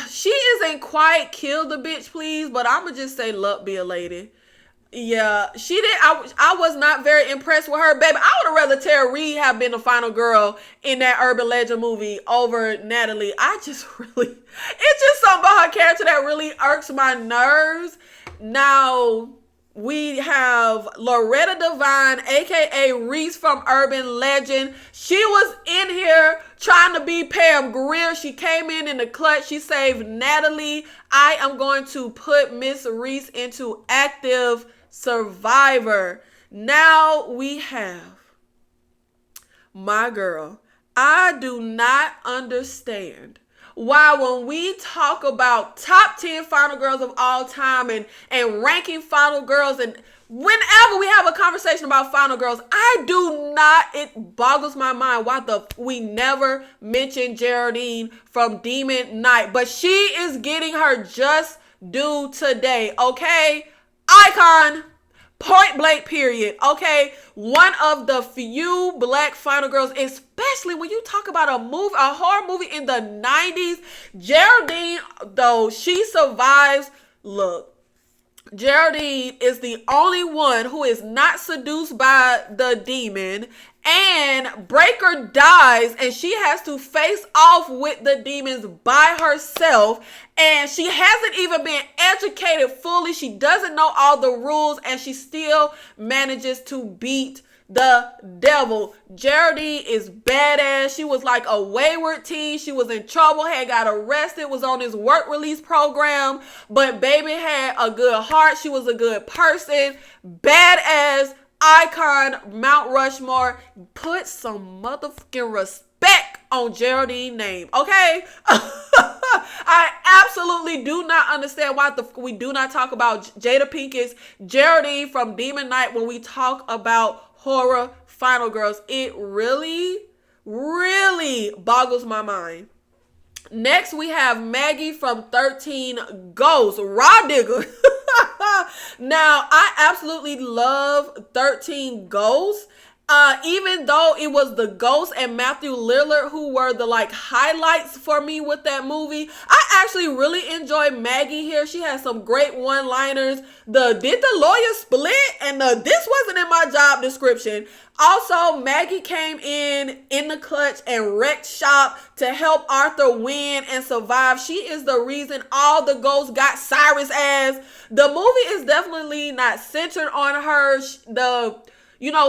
Speaker 1: She isn't quite kill the bitch, please, but I'ma just say luck be a lady. Yeah, she did. I was not very impressed with her, baby. I would have rather Tara Reid have been the final girl in that Urban Legend movie over Natalie. I just really, it's just something about her character that really irks my nerves. Now, we have Loretta Devine, aka Reese from Urban Legend. She was in here trying to be Pam Grier. She came in the clutch. She saved Natalie. I am going to put Miss Reese into active survivor. Now we have my girl. I do not understand why when we talk about top 10 final girls of all time and ranking final girls, and whenever we have a conversation about final girls, it boggles my mind why we never mention Geraldine from Demon Knight, but she is getting her just due today, okay? Icon. Point blank, period. Okay, one of the few black final girls, especially when you talk about a horror movie in the 90s. Geraldine, though she survives, look, Geraldine is the only one who is not seduced by the demon, and Breaker dies and she has to face off with the demons by herself, and she hasn't even been educated fully. She doesn't know all the rules, and she still manages to beat the devil. Geraldine is badass. She was like a wayward teen. She was in trouble, had got arrested, was on his work release program, but baby had a good heart. She was a good person. Badass, icon, Mount Rushmore. Put some motherfucking respect on Geraldine's name, okay? I absolutely do not understand why we do not talk about Jada Pinkett's Geraldine from Demon Knight when we talk about horror final girls. It really, really boggles my mind. Next, we have Maggie from 13 Ghosts, Raw Digger. Now, I absolutely love 13 Ghosts. Even though it was the Ghost and Matthew Lillard who were the highlights for me with that movie, I actually really enjoyed Maggie here. She has some great one-liners. Did the lawyer split? And this wasn't in my job description. Also, Maggie came in the clutch and wrecked shop to help Arthur win and survive. She is the reason all the ghosts got Cyrus ass. The movie is definitely not centered on her.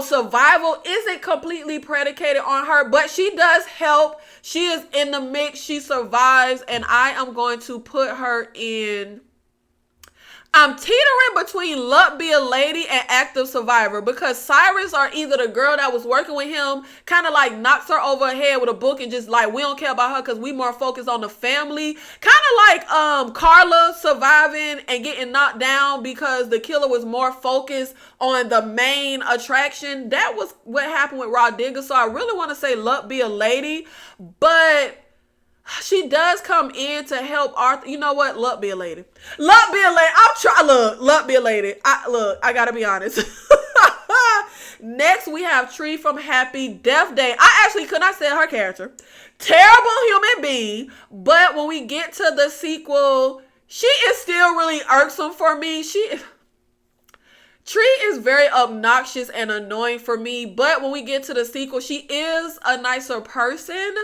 Speaker 1: Survival isn't completely predicated on her, but she does help. She is in the mix. She survives, and I am going to put her in. I'm teetering between Luck Be a Lady and Active Survivor, because Cyrus, or either the girl that was working with him, kind of knocks her over her head with a book and just we don't care about her because we more focused on the family. Kind of like Carla surviving and getting knocked down because the killer was more focused on the main attraction. That was what happened with Raw Digger. So I really want to say Luck Be a Lady, but she does come in to help Arthur. You know what? Luck Be a Lady. Luck Be a Lady. Luck Be a Lady. I gotta be honest. Next, we have Tree from Happy Death Day. I actually could not say her character. Terrible human being, but when we get to the sequel, she is still really irksome for me. Tree is very obnoxious and annoying for me, but when we get to the sequel, she is a nicer person.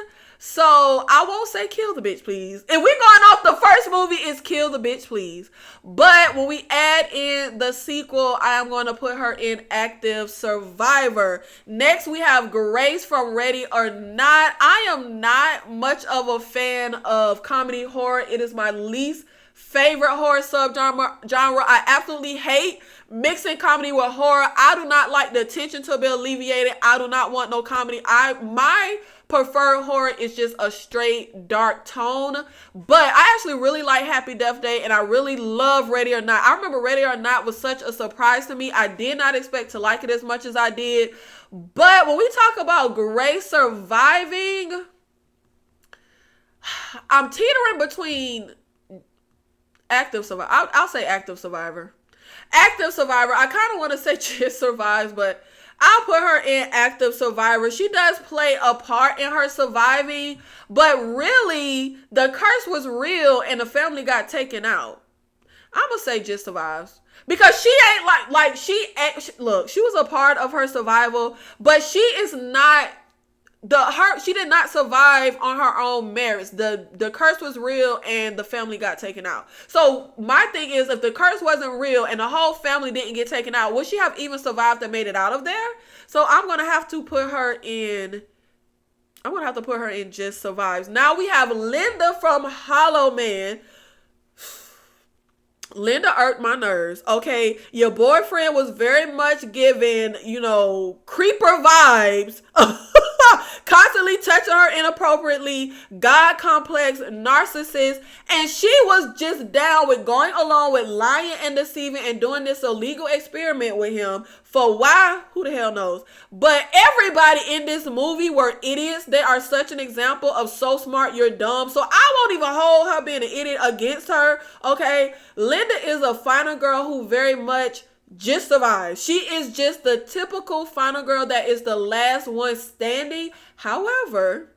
Speaker 1: So I won't say kill the bitch, please. If we're going off the first movie, it's kill the bitch, please. But when we add in the sequel, I am going to put her in active survivor. Next, we have Grace from Ready or Not. I am not much of a fan of comedy horror. It is my least favorite horror subgenre. I absolutely hate mixing comedy with horror. I do not like the tension to be alleviated. I do not want no comedy. My preferred horror is just a straight dark tone. But I actually really like Happy Death Day, and I really love Ready or Not. I remember Ready or Not was such a surprise to me. I did not expect to like it as much as I did. But when we talk about Grey surviving, I'm teetering between active survivor. I'll say active survivor. Active survivor. I kind of want to say just survives, but I'll put her in active survivor. She does play a part in her surviving, but really the curse was real and the family got taken out. I'm gonna say just survives because she ain't look, she was a part of her survival, but she is not she did not survive on her own merits. The curse was real and the family got taken out. So my thing is, if the curse wasn't real and the whole family didn't get taken out, would she have even survived and made it out of there? So I'm gonna have to put her in just survives. Now we have Linda from Hollow Man. Linda irked my nerves. Okay, your boyfriend was very much giving, creeper vibes. Constantly touching her inappropriately, God complex, narcissist, and she was just down with going along with lying and deceiving and doing this illegal experiment with him. For why? Who the hell knows? But everybody in this movie were idiots. They are such an example of so smart, you're dumb. So I won't even hold her being an idiot against her. Okay, Linda is a final girl who very much just survives. She is just the typical final girl that is the last one standing. However,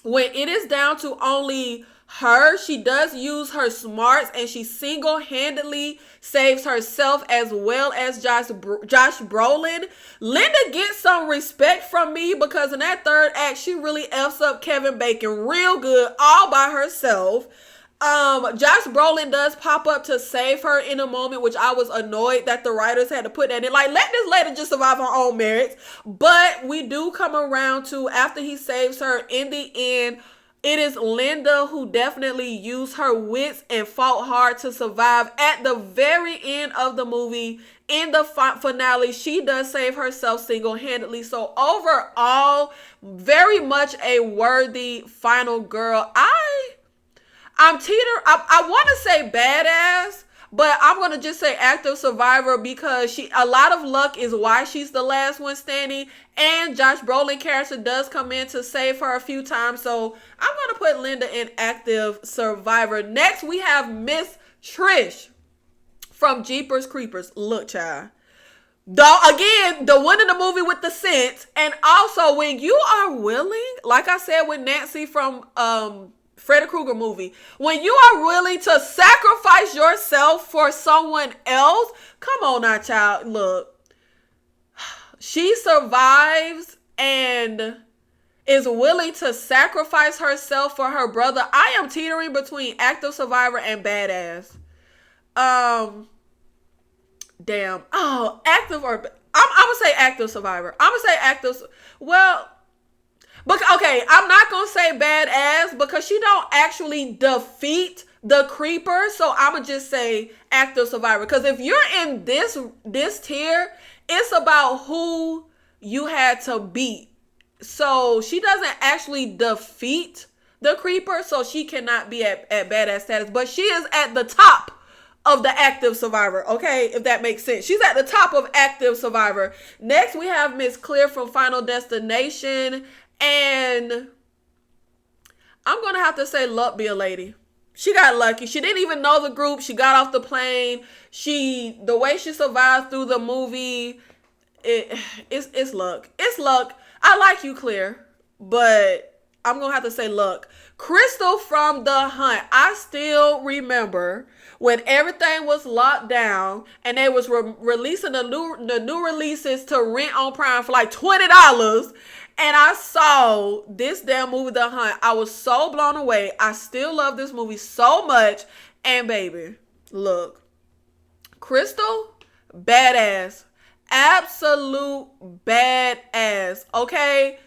Speaker 1: when it is down to only her, she does use her smarts and she single-handedly saves herself as well as Josh Brolin. Linda gets some respect from me because in that third act, she really F's up Kevin Bacon real good all by herself. Josh Brolin does pop up to save her in a moment, which I was annoyed that the writers had to put that in. Like, let this lady just survive her own merits. But we do come around to, after he saves her, in the end, it is Linda who definitely used her wits and fought hard to survive. At the very end of the movie, in the finale, she does save herself single-handedly. So overall, very much a worthy final girl. I'm I want to say badass, but I'm going to just say active survivor because a lot of luck is why she's the last one standing. And Josh Brolin character does come in to save her a few times. So I'm going to put Linda in active survivor. Next, we have Miss Trish from Jeepers Creepers. Look, child. Again, the one in the movie with the scent. And also, when you are willing, like I said with Nancy from Freddy Krueger movie, when you are willing to sacrifice yourself for someone else, come on now, child. Look, she survives and is willing to sacrifice herself for her brother. I am teetering between active survivor and badass. Damn. Oh, active or I'm gonna say active survivor. I'm gonna say active. Well. But okay, I'm not gonna say badass because she don't actually defeat the creeper. So I'ma just say active survivor. Because if you're in this tier, it's about who you had to beat. So she doesn't actually defeat the creeper, so she cannot be at badass status. But she is at the top of the active survivor, okay? If that makes sense. She's at the top of active survivor. Next, we have Miss Clear from Final Destination. And I'm going to have to say luck be a lady. She got lucky. She didn't even know the group. She got off the plane. The way she survived through the movie, it's luck. It's luck. I like you, Claire, but I'm going to have to say luck. Crystal from The Hunt. I still remember when everything was locked down and they was releasing the new releases to rent on Prime for like $20. And I saw this damn movie, The Hunt. I was so blown away. I still love this movie so much. And baby, look. Crystal, badass. Absolute badass. Okay?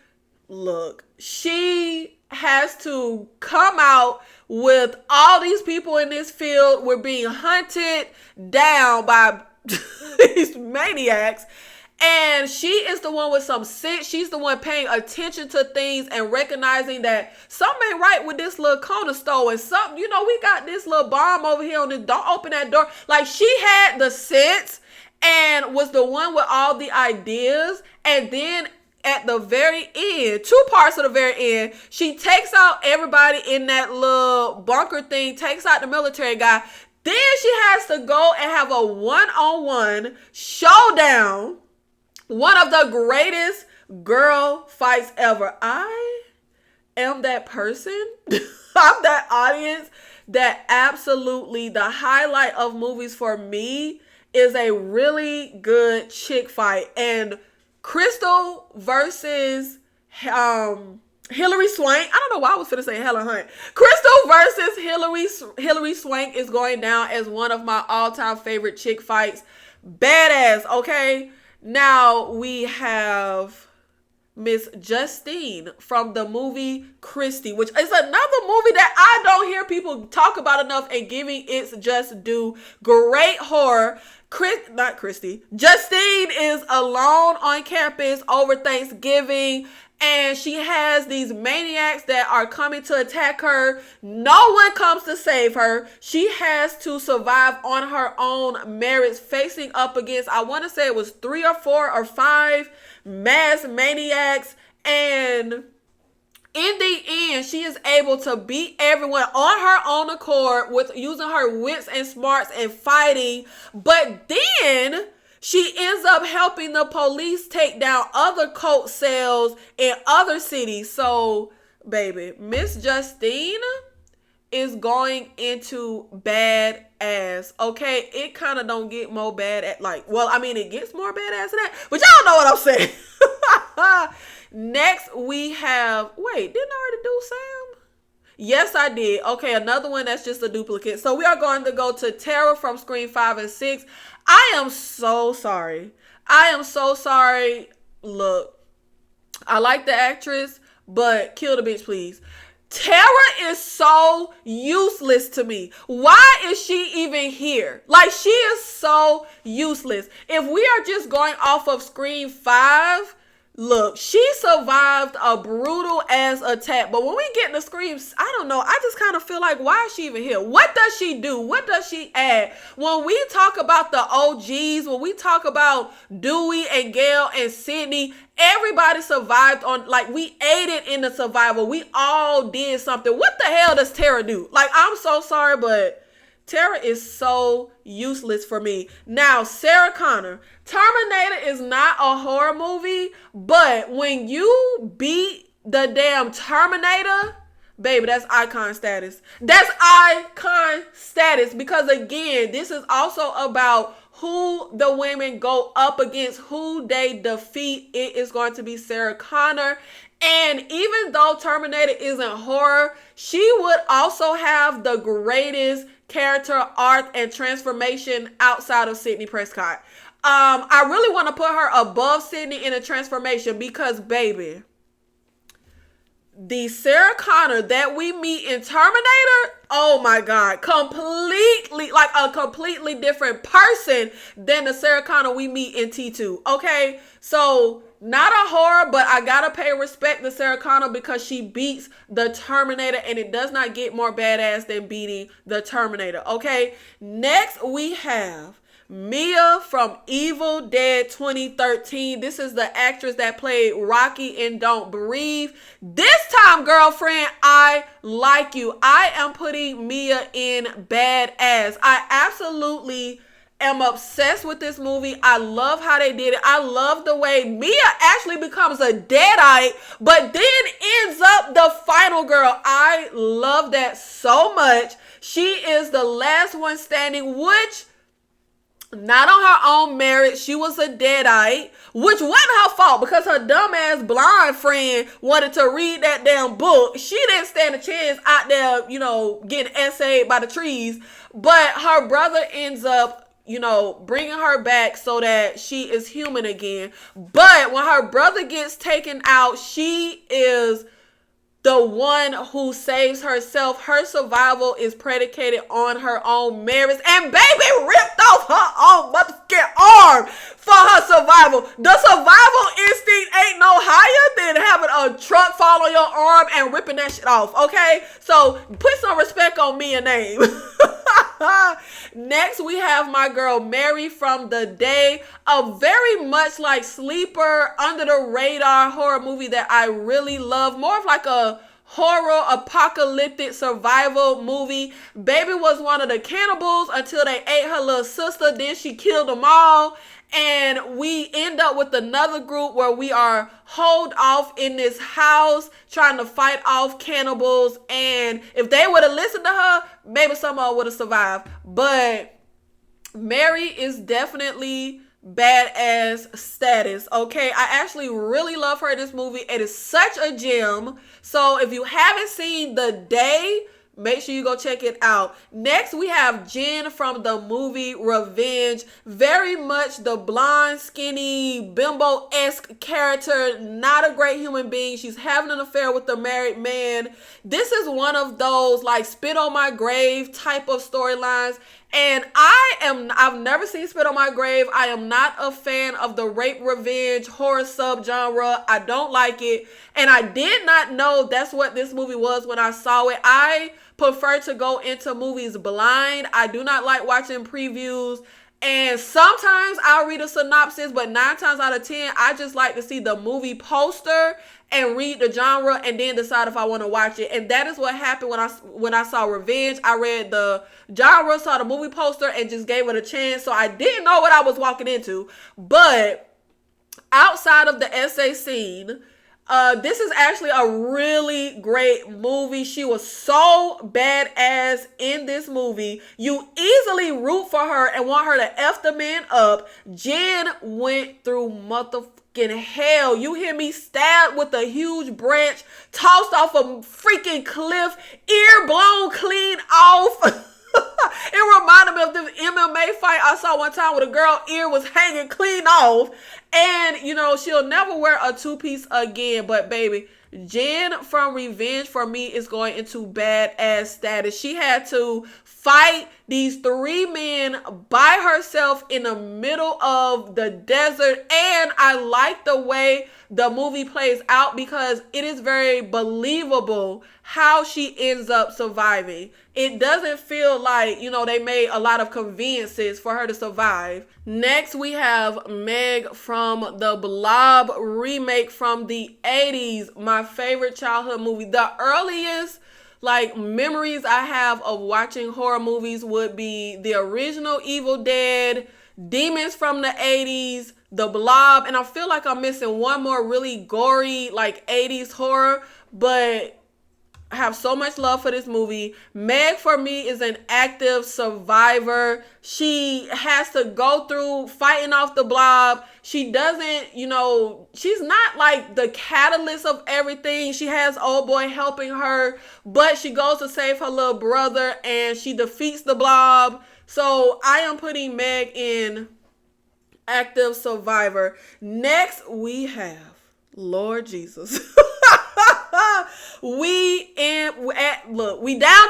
Speaker 1: look, she has to come out with all these people in this field were being hunted down by these maniacs. And she is the one with some sense. She's the one paying attention to things and recognizing that something ain't right with this little corner store and something, you know, we got this little bomb over here on this, don't open that door. Like, she had the sense and was the one with all the ideas. And then at the very end, two parts of the very end, she takes out everybody in that little bunker thing, takes out the military guy. Then she has to go and have a one-on-one showdown. One of the greatest girl fights ever. I am that person. I'm that audience that absolutely the highlight of movies for me is a really good chick fight. And Crystal versus Hilary Swank. I don't know why I was finna say Helen Hunt. Crystal versus Hilary Swank is going down as one of my all-time favorite chick fights. Badass, okay? Now we have Miss Justine from the movie Christy, which is another movie that I don't hear people talk about enough and giving its just due. Great horror. Not Christy. Justine is alone on campus over Thanksgiving, and she has these maniacs that are coming to attack her. No one comes to save her. She has to survive on her own merits, facing up against, I want to say it was 3 or 4 or 5 mass maniacs. And in the end, she is able to beat everyone on her own accord with using her wits and smarts and fighting. But then she ends up helping the police take down other cult cells in other cities. So, baby, Miss Justine is going into badass. Okay, it kind of don't get more bad at it gets more badass than that, but y'all know what I'm saying. Next we have, wait, didn't I already do Sam? Yes, I did. Okay, another one that's just a duplicate. So we are going to go to Tara from Scream 5 and 6. I am so sorry. Look, I like the actress, but kill the bitch, please. Tara is so useless to me. Why is she even here? Like, she is so useless. If we are just going off of Scream 5, look, she survived a brutal ass attack. But when we get into Screams, I don't know. I just kind of feel like, why is she even here? What does she do? What does she add? When we talk about the OGs, when we talk about Dewey and Gail and Sydney, everybody survived on, like, we aided in the survival. We all did something. What the hell does Tara do? Like, I'm so sorry, but Tara is so useless for me. Now, Sarah Connor. Terminator is not a horror movie, but when you beat the damn Terminator, baby, that's icon status. That's icon status, because again, this is also about who the women go up against, who they defeat. It is going to be Sarah Connor. And even though Terminator isn't horror, she would also have the greatest character arc and transformation outside of Sidney Prescott. I really want to put her above Sydney in a transformation because, baby, the Sarah Connor that we meet in Terminator, oh my God, completely, like a completely different person than the Sarah Connor we meet in T2. Okay, so not a horror, but I gotta pay respect to Sarah Connor because she beats the Terminator, and it does not get more badass than beating the Terminator. Okay, next we have Mia from Evil Dead 2013. This is the actress that played Rocky in Don't Breathe. This time, girlfriend, I like you. I am putting Mia in badass. I absolutely am obsessed with this movie. I love how they did it. I love the way Mia actually becomes a deadite, but then ends up the final girl. I love that so much. She is the last one standing, which not on her own merit. She was a deadite, which wasn't her fault because her dumbass blind friend wanted to read that damn book. She didn't stand a chance out there, getting essayed by the trees. But her brother ends up, bringing her back so that she is human again. But when her brother gets taken out, she is the one who saves herself. Her survival is predicated on her own merits. And baby ripped off her own motherfucking arm for her survival. The survival instinct ain't no higher than having a truck fall on your arm and ripping that shit off, okay? So put some respect on me and name. Next, we have my girl Mary from The Day, a very much like sleeper, under the radar horror movie that I really love. More of like a horror apocalyptic survival movie. Baby was one of the cannibals until they ate her little sister. Then she killed them all. And we end up with another group where we are holed off in this house trying to fight off cannibals. And if they would have listened to her, maybe some of them would have survived. But Mary is definitely badass status, okay? I actually really love her in this movie. It is such a gem. So if you haven't seen The Day, make sure you go check it out. Next, we have Jen from the movie Revenge. Very much the blonde, skinny, bimbo-esque character. Not a great human being. She's having an affair with a married man. This is one of those like spit on my grave type of storylines. And I've never seen Spit on My Grave. I am not a fan of the rape revenge horror subgenre. I don't like it. And I did not know that's what this movie was when I saw it. I prefer to go into movies blind. I do not like watching previews. And sometimes I'll read a synopsis, but 9 times out of 10, I just like to see the movie poster and read the genre and then decide if I want to watch it. And that is what happened when I saw Revenge. I read the genre, saw the movie poster, and just gave it a chance. So I didn't know what I was walking into. But outside of the essay scene, this is actually a really great movie. She was so badass in this movie. You easily root for her and want her to F the man up. Jen went through motherfucking hell. You hear me? Stabbed with a huge branch, tossed off a freaking cliff, ear blown clean off. It reminded me of the MMA fight I saw one time where the girl ear was hanging clean off. And, she'll never wear a 2-piece again. But, baby, Jen from Revenge for me is going into badass status. She had to fight these 3 men by herself in the middle of the desert. And I like the way the movie plays out because it is very believable how she ends up surviving. It doesn't feel like, they made a lot of conveniences for her to survive. Next, we have Meg from the Blob remake from the 80s. My favorite childhood movie. The earliest memories I have of watching horror movies would be the original Evil Dead, Demons from the 80s, The Blob, and I feel like I'm missing one more really gory 80s horror, but I have so much love for this movie. Meg for me is an active survivor. She has to go through fighting off the Blob. She doesn't, she's not like the catalyst of everything. She has old boy helping her, but she goes to save her little brother and she defeats the Blob. So I am putting Meg in active survivor. Next we have Lord Jesus. We down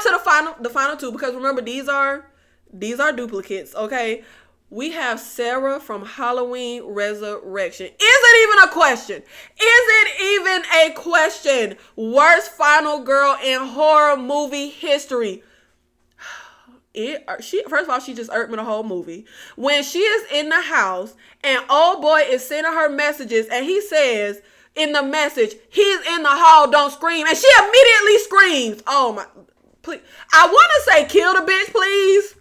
Speaker 1: to the final 2 because remember these are duplicates, okay? We have Sarah from Halloween Resurrection. Is it even a question? Worst final girl in horror movie history. First of all, she just irked me the whole movie. When she is in the house and old boy is sending her messages and he says in the message, he's in the hall, don't scream. And she immediately screams. Oh my, please. I want to say kill the bitch, please.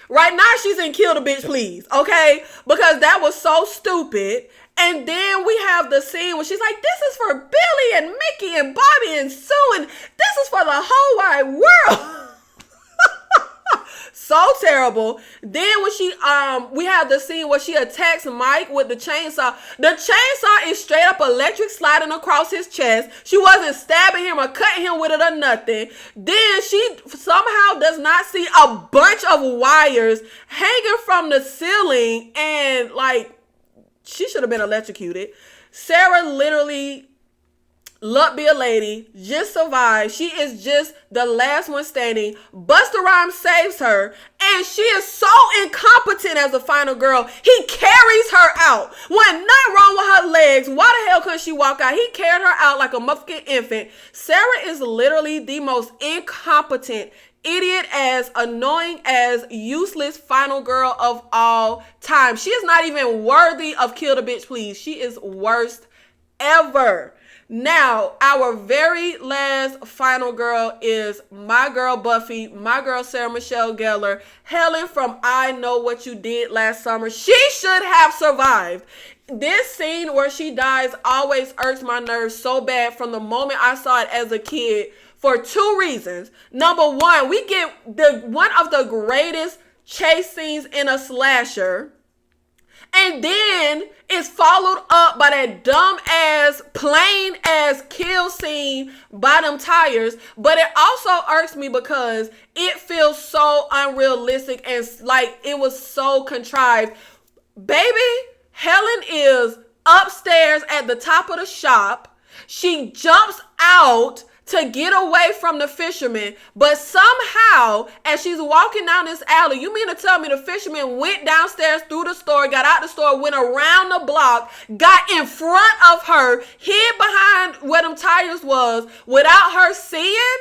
Speaker 1: Right now she's in kill the bitch, please. Okay? Because that was so stupid. And then we have the scene where she's like, this is for Billy and Mickey and Bobby and Sue. And this is for the whole wide world. So terrible. Then when she we have the scene where she attacks Mike with the chainsaw. The chainsaw is straight up electric sliding across his chest. She wasn't stabbing him or cutting him with it or nothing. Then she somehow does not see a bunch of wires hanging from the ceiling, and like, she should have been electrocuted. Sarah literally, luck be a lady, just survived. She is just the last one standing. Busta Rhymes saves her, and she is so incompetent as a final girl. He carries her out. Wasn't nothing wrong with her legs. Why the hell couldn't she walk out? He carried her out like a motherfucking infant. Sarah is literally the most incompetent, idiot as, annoying as, useless final girl of all time. She is not even worthy of Kill the Bitch Please. She is worst ever. Now, our very last final girl is my girl Buffy, my girl Sarah Michelle Gellar, Helen from I Know What You Did Last Summer. She should have survived. This scene where she dies always irks my nerves so bad from the moment I saw it as a kid for two reasons. Number one, we get one of the greatest chase scenes in a slasher. And then it's followed up by that dumb ass, plain ass kill scene by them tires. But it also irks me because it feels so unrealistic and like it was so contrived. Baby, Helen is upstairs at the top of the shop. She jumps out to get away from the fisherman, but somehow as she's walking down this alley, you mean to tell me the fisherman went downstairs through the store, got out the store, went around the block, got in front of her, hid behind where them tires was without her seeing,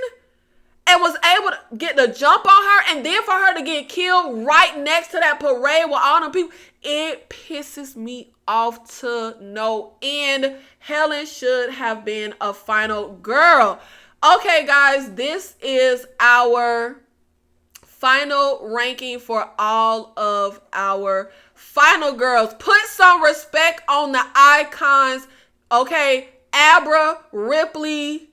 Speaker 1: and was able to get the jump on her, and then for her to get killed right next to that parade with all them people? It pisses me off to no end. Helen should have been a final girl. Okay, guys, this is our final ranking for all of our final girls. Put some respect on the icons. Okay, Abra, Ripley,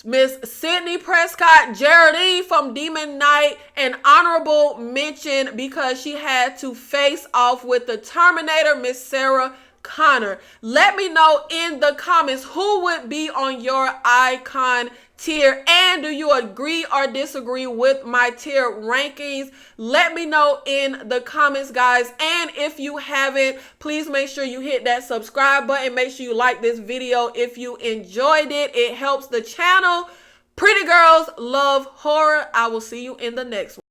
Speaker 1: Miss Sydney Prescott, Geraldine from Demon Knight, an honorable mention because she had to face off with the Terminator, Miss Sarah Connor. Let me know in the comments who would be on your icon tier, and do you agree or disagree with my tier rankings? Let me know in the comments, guys. And if you haven't, please make sure you hit that subscribe button. Make sure you like this video if you enjoyed it. It helps the channel. Pretty girls love horror. I will see you in the next one.